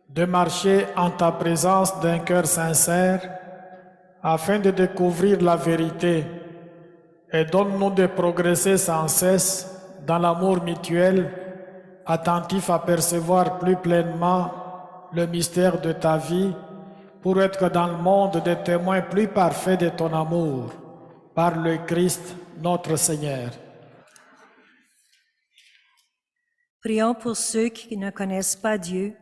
Speaker 3: de marcher en ta présence d'un cœur sincère afin de découvrir la vérité et donne-nous de progresser sans cesse dans l'amour mutuel, attentif à percevoir plus pleinement le mystère de ta vie pour être dans le monde des témoins plus parfaits de ton amour, par le Christ notre Seigneur.
Speaker 9: Prions pour ceux qui ne connaissent pas Dieu.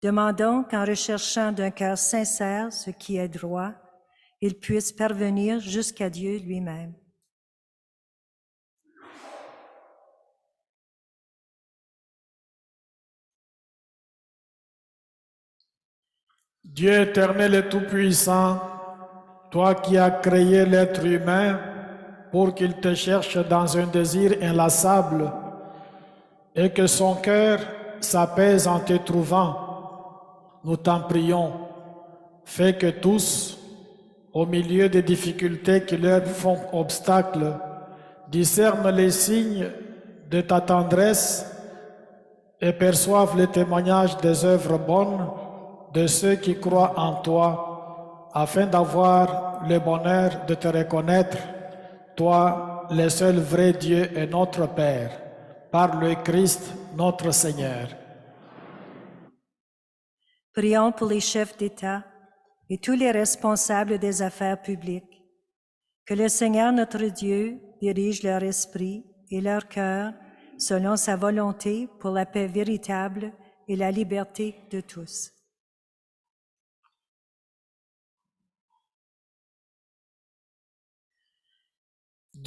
Speaker 9: Demandons qu'en recherchant d'un cœur sincère ce qui est droit, ils puissent parvenir jusqu'à Dieu lui-même.
Speaker 3: Dieu éternel et tout-puissant, toi qui as créé l'être humain pour qu'il te cherche dans un désir inlassable et que son cœur s'apaise en te trouvant, nous t'en prions, fais que tous, au milieu des difficultés qui leur font obstacle, discernent les signes de ta tendresse et perçoivent les témoignages des œuvres bonnes de ceux qui croient en toi, afin d'avoir le bonheur de te reconnaître, toi, le seul vrai Dieu et notre Père, par le Christ notre Seigneur.
Speaker 9: Prions pour les chefs d'État et tous les responsables des affaires publiques. Que le Seigneur notre Dieu dirige leur esprit et leur cœur selon sa volonté pour la paix véritable et la liberté de tous.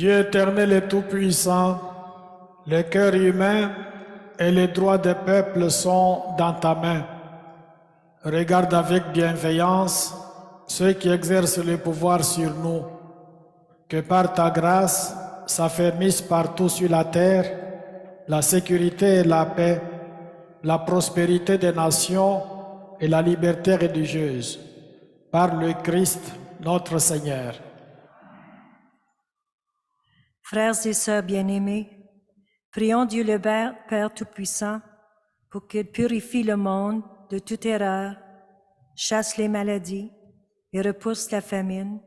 Speaker 3: Dieu éternel et tout-puissant, le cœur humain et les droits des peuples sont dans ta main. Regarde avec bienveillance ceux qui exercent le pouvoir sur nous, que par ta grâce s'affermissent partout sur la terre la sécurité et la paix, la prospérité des nations et la liberté religieuse, par le Christ notre Seigneur.
Speaker 9: Frères et sœurs bien-aimés, prions Dieu le Père Tout-Puissant pour qu'il purifie le monde de toute erreur, chasse les maladies et repousse la famine,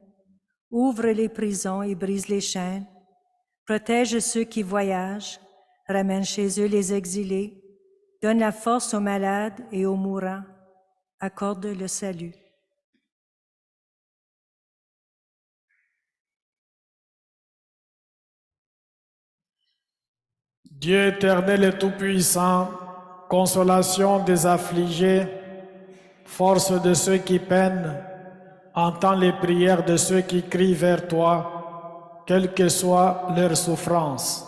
Speaker 9: ouvre les prisons et brise les chaînes, protège ceux qui voyagent, ramène chez eux les exilés, donne la force aux malades et aux mourants, accorde le salut.
Speaker 3: Dieu éternel et tout-puissant, consolation des affligés, force de ceux qui peinent, entends les prières de ceux qui crient vers toi, quelle que soit leur souffrance.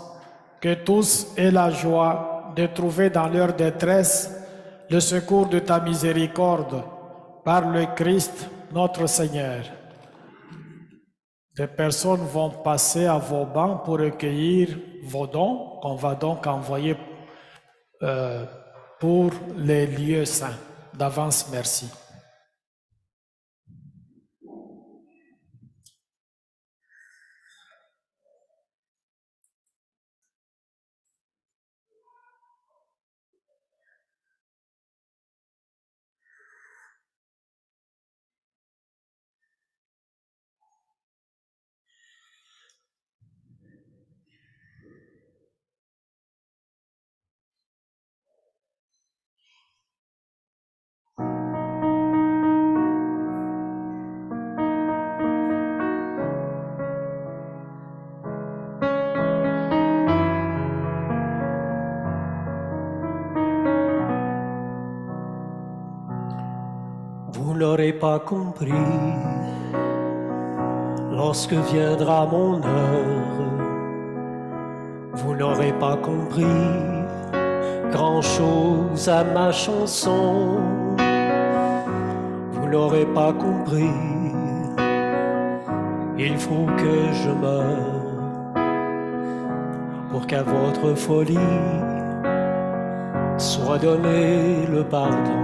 Speaker 3: Que tous aient la joie de trouver dans leur détresse le secours de ta miséricorde, par le Christ notre Seigneur. Des personnes vont passer à vos bancs pour recueillir vos dons qu'on va donc envoyer pour les lieux saints. D'avance, merci.
Speaker 8: Vous n'aurez pas compris lorsque viendra mon heure. Vous n'aurez pas compris grand-chose à ma chanson. Vous n'aurez pas compris, il faut que je meure pour qu'à votre folie soit donné le pardon.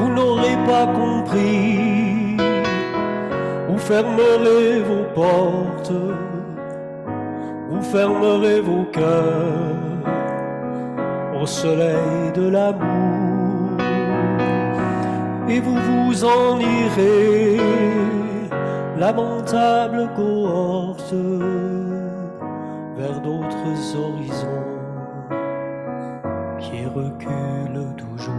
Speaker 8: Vous n'aurez pas compris, vous fermerez vos portes, vous fermerez vos cœurs au soleil de l'amour, et vous vous en irez, lamentable cohorte, vers d'autres horizons qui reculent toujours.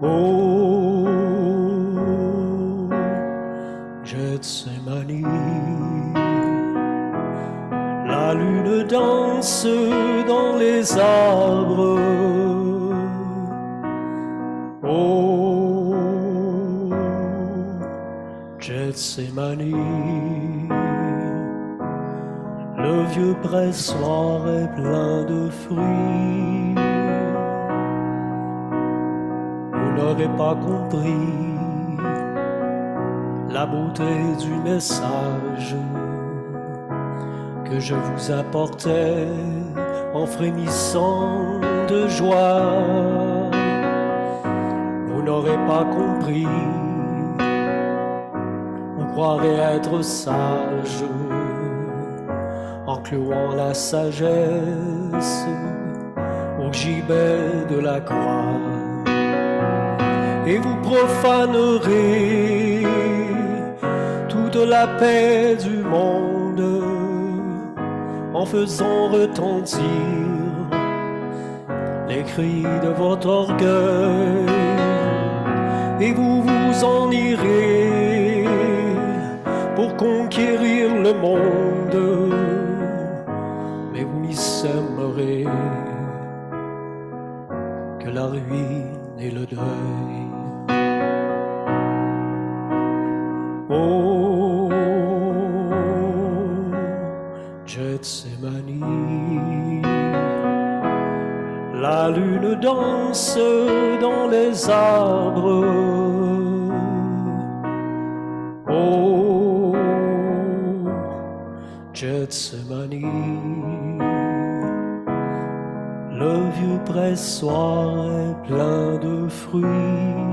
Speaker 8: Oh, Gethsemane, la lune danse dans les arbres. Oh, Gethsemane, le vieux pressoir est plein de fruits. Vous n'aurez pas compris la beauté du message que je vous apportais en frémissant de joie. Vous n'aurez pas compris, vous croirez être sage en clouant la sagesse au gibet de la croix. Et vous profanerez toute la paix du monde en faisant retentir les cris de votre orgueil. Et vous vous en irez pour conquérir le monde, mais vous n'y sèmerez que la ruine et le deuil. Oh, Gethsemane, la lune danse dans les arbres. Oh, Gethsemane, le vieux pressoir est plein de fruits.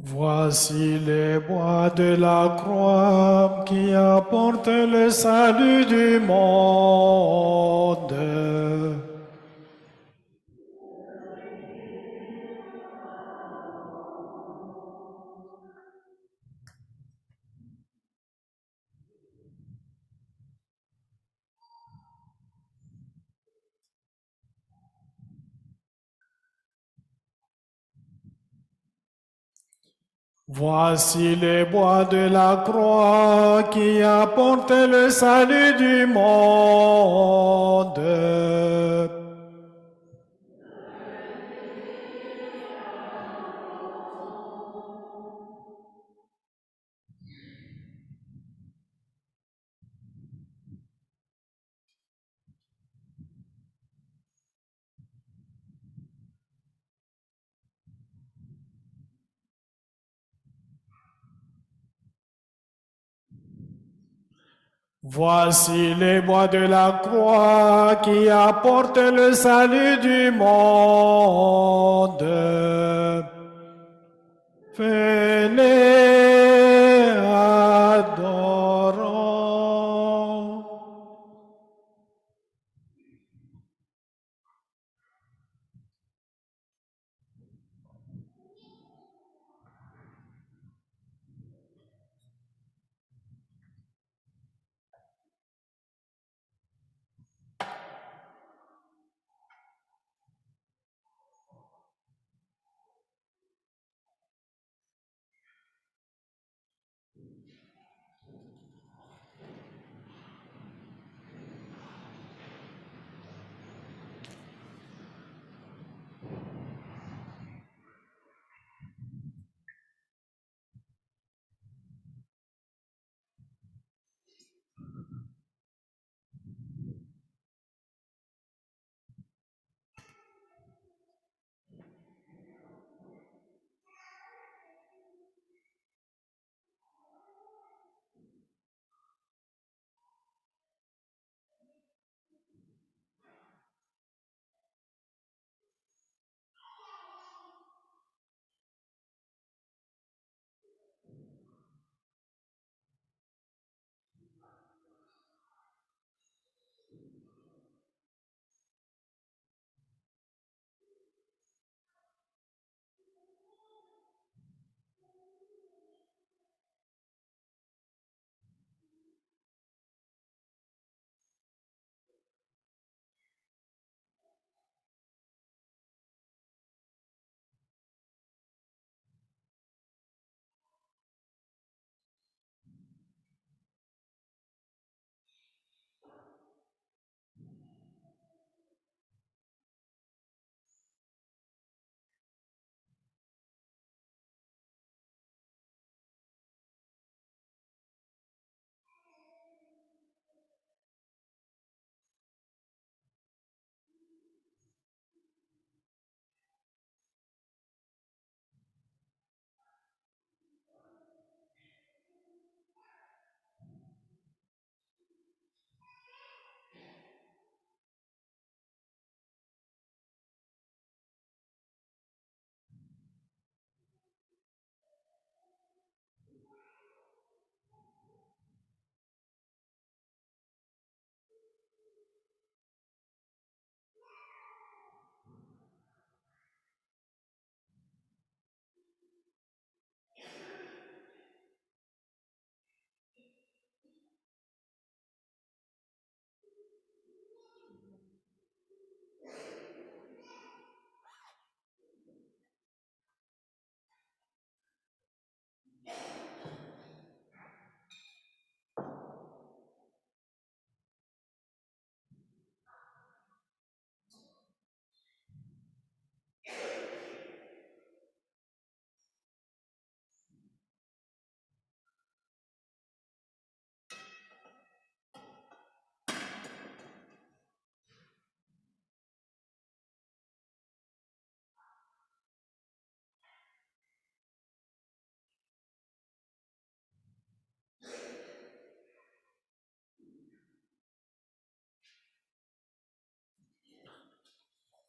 Speaker 3: Voici les bois de la croix qui apportent le salut du monde. Voici les bois de la croix qui apportent le salut du monde. Voici les bois de la croix qui apportent le salut du monde. Venez adorer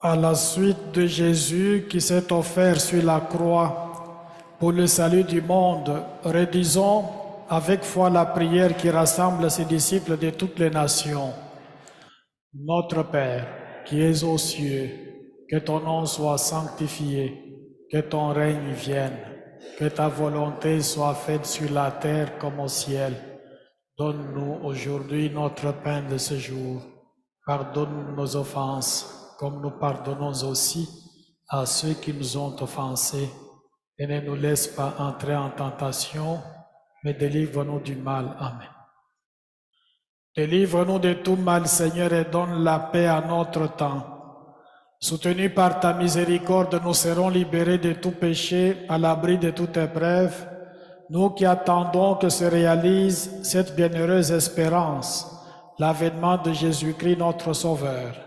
Speaker 3: À la suite de Jésus qui s'est offert sur la croix pour le salut du monde, rédisons avec foi la prière qui rassemble ses disciples de toutes les nations. Notre Père, qui es aux cieux, que ton nom soit sanctifié, que ton règne vienne, que ta volonté soit faite sur la terre comme au ciel. Donne-nous aujourd'hui notre pain de ce jour. Pardonne nos offenses, comme nous pardonnons aussi à ceux qui nous ont offensés. Et ne nous laisse pas entrer en tentation, mais délivre-nous du mal. Amen. Délivre-nous de tout mal, Seigneur, et donne la paix à notre temps. Soutenus par ta miséricorde, nous serons libérés de tout péché, à l'abri de toute épreuve, nous qui attendons que se réalise cette bienheureuse espérance, l'avènement de Jésus-Christ notre Sauveur.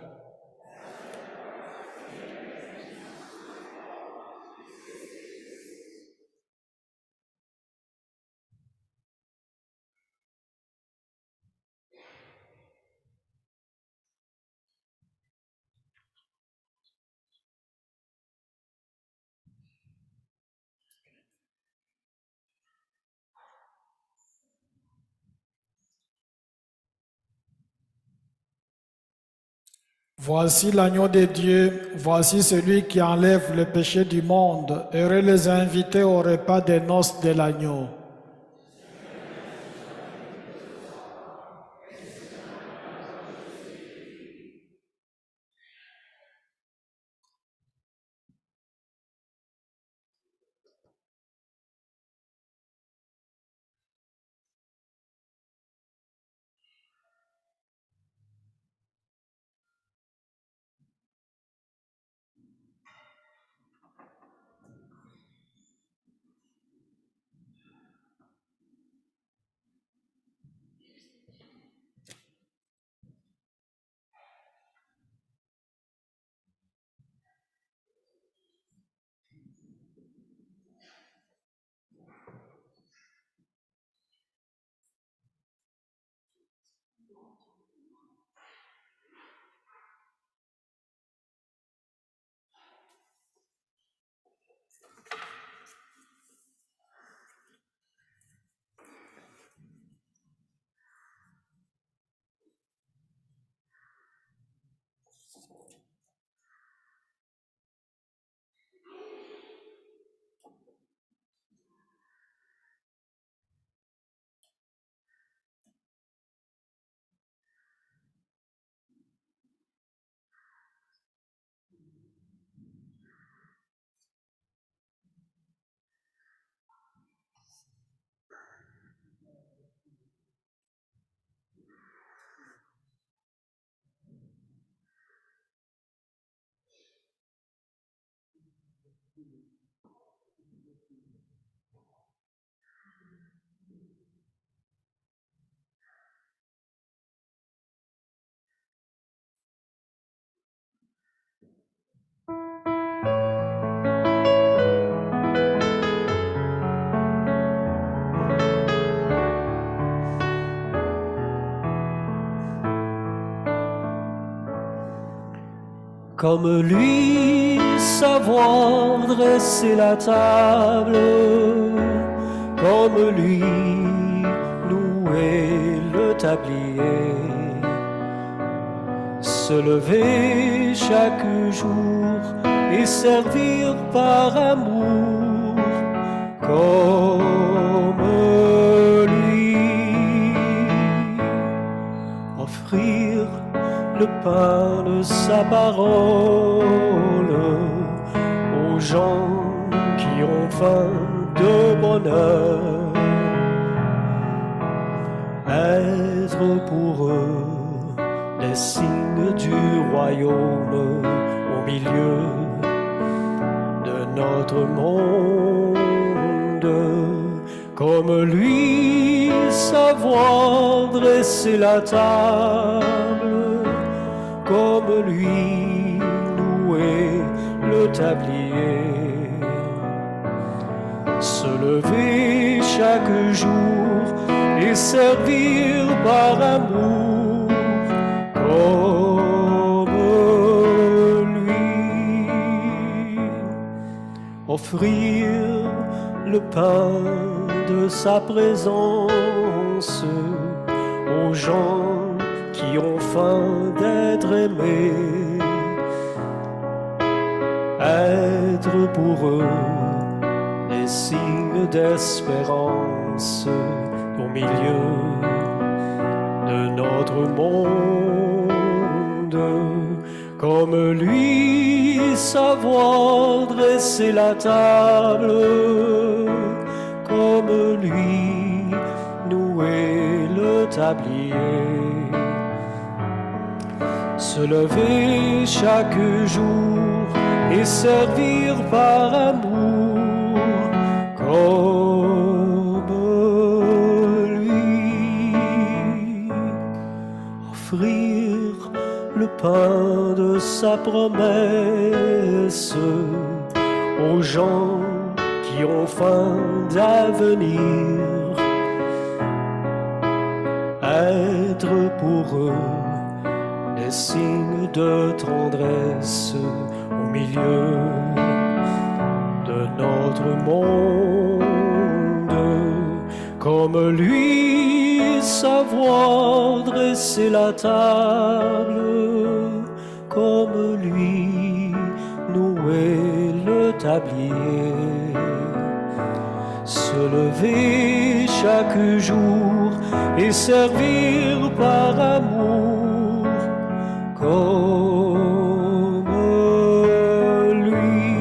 Speaker 3: Voici l'agneau de Dieu, voici celui qui enlève le péché du monde. Heureux les invités au repas des noces de l'agneau.
Speaker 8: Comme lui, savoir dresser la table, comme lui, nouer le tablier, se lever chaque jour et servir par amour, comme lui, offrir le pain de sa parole aux gens qui ont faim de bonheur, être pour eux des signes du royaume au milieu de notre monde, comme lui savoir dresser la table, comme lui nouer le tablier, se lever chaque jour et servir par amour, comme lui. offrir le pain de sa présence aux gens qui ont faim d'être aimés, être pour eux des signes d'espérance au milieu de notre monde, comme lui savoir dresser la table, comme lui nouer le tablier, se lever chaque jour et servir par amour comme lui, offrir le pain de sa promesse aux gens qui ont faim d'avenir, être pour eux des signes de tendresse au milieu de notre monde, comme lui savoir dresser la table, comme lui nouer le tablier, se lever chaque jour et servir par amour comme lui.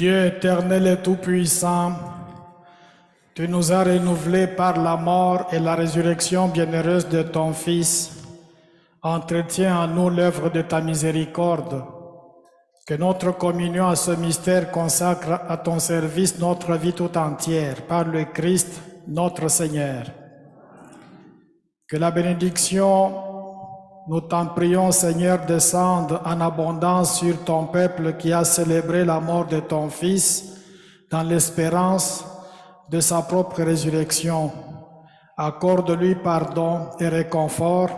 Speaker 3: Dieu éternel et tout-puissant, tu nous as renouvelés par la mort et la résurrection bienheureuse de ton Fils. Entretiens en nous l'œuvre de ta miséricorde. Que notre communion à ce mystère consacre à ton service notre vie tout entière, par le Christ, notre Seigneur. Que la bénédiction, nous t'en prions, Seigneur, descende en abondance sur ton peuple qui a célébré la mort de ton Fils dans l'espérance de sa propre résurrection. Accorde-lui pardon et réconfort,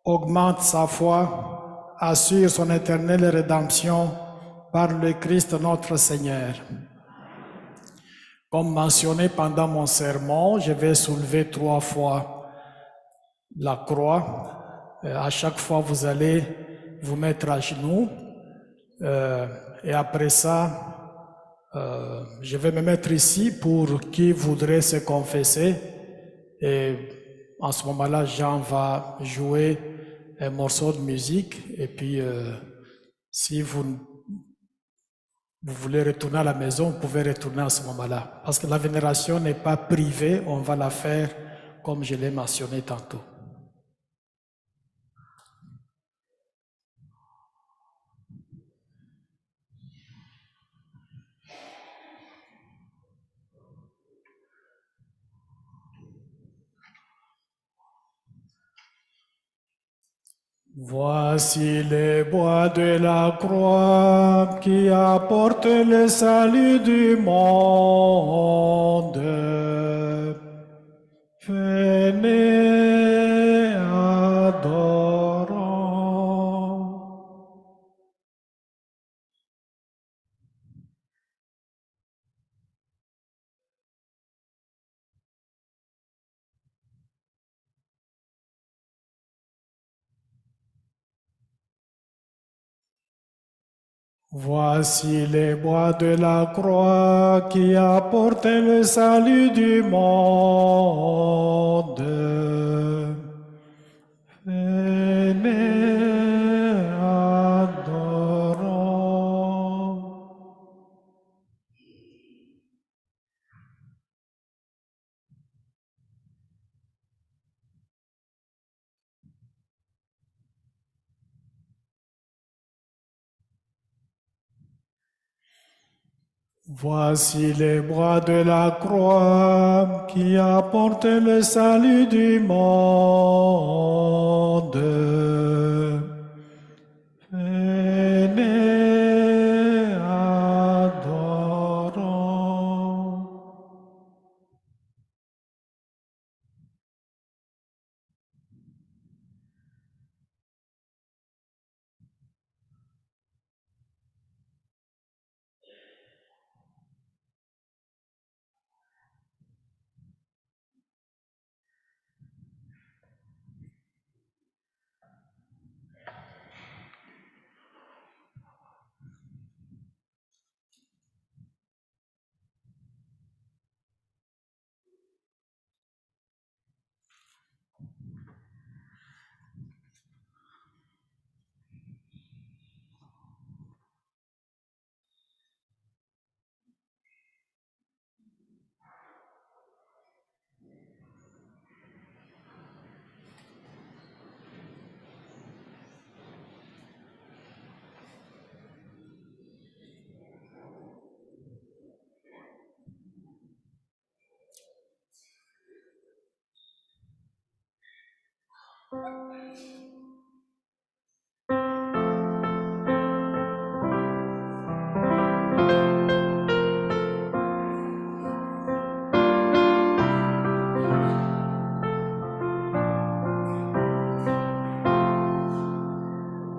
Speaker 3: augmente sa foi, assure son éternelle rédemption par le Christ notre Seigneur. Comme mentionné pendant mon sermon, je vais soulever 3 fois la croix. À chaque fois, vous allez vous mettre à genoux. Et après ça, je vais me mettre ici pour qui voudrait se confesser. Et en ce moment-là, Jean va jouer un morceau de musique. Et puis, si vous voulez retourner à la maison, vous pouvez retourner à ce moment-là. Parce que la vénération n'est pas privée, on va la faire comme je l'ai mentionné tantôt. Voici les bois de la croix qui apportent le salut du monde. Venez, adorons. Voici les bois de la croix qui apportent le salut du monde. Venez, adorons. Voici les bois de la croix qui apportent le salut du monde. Venez, adorons.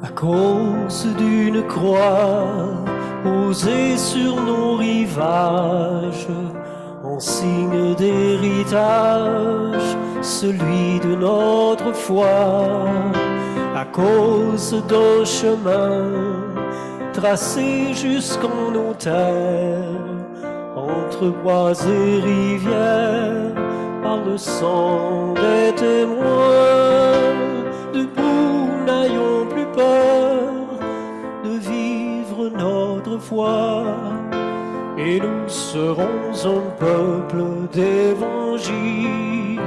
Speaker 8: À cause d'une croix posée sur nos rivages, en signe d'héritage, celui de notre foi, à cause d'un chemin tracé jusqu'en nos terres, entre bois et rivières, par le sang des témoins, debout n'ayons plus peur de vivre notre foi. et nous serons un peuple d'évangile.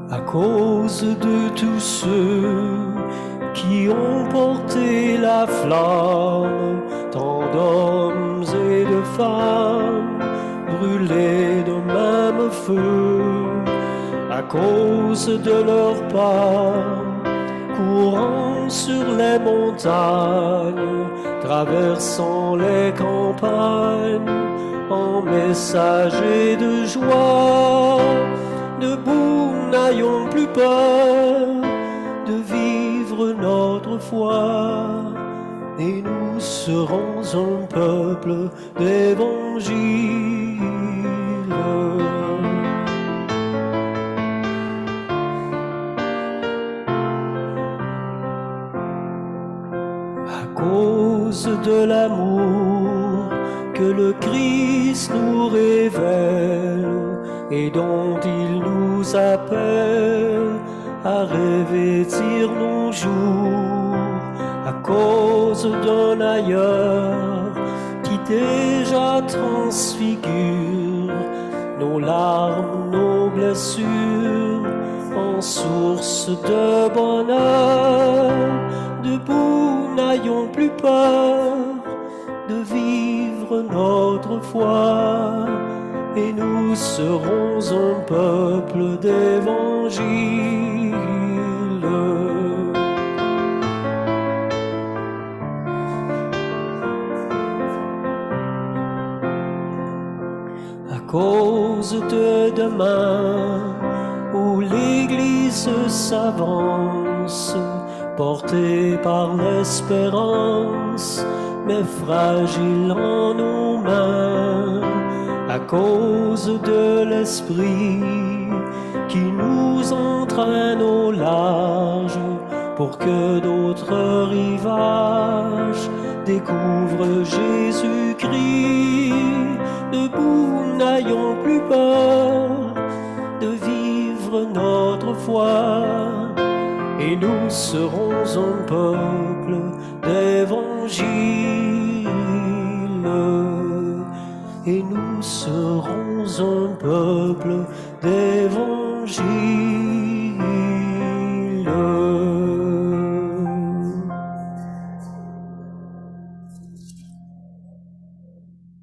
Speaker 8: À cause de tous ceux qui ont porté la flamme, tant d'hommes et de femmes brûlés de même feu, à cause de leur pas, courant sur les montagnes, traversant les campagnes, en messagers de joie, debout n'ayons plus peur de vivre notre foi, et nous serons un peuple d'évangile. À cause de l'amour que le Christ nous révèle et dont il nous appelle à revêtir nos jours, à cause d'un ailleurs qui déjà transfigure nos larmes, nos blessures en source de bonheur. Debout, n'ayons plus peur de vivre notre foi, et nous serons un peuple d'évangile. À cause de demain, où l'Église s'avance, portée par l'espérance, mais fragile en nos mains, à cause de l'Esprit qui nous entraîne au large, pour que d'autres rivages découvrent Jésus-Christ. Debout, n'ayons plus peur de vivre notre foi, et nous serons un peuple d'évangile. Et nous serons un peuple d'évangile.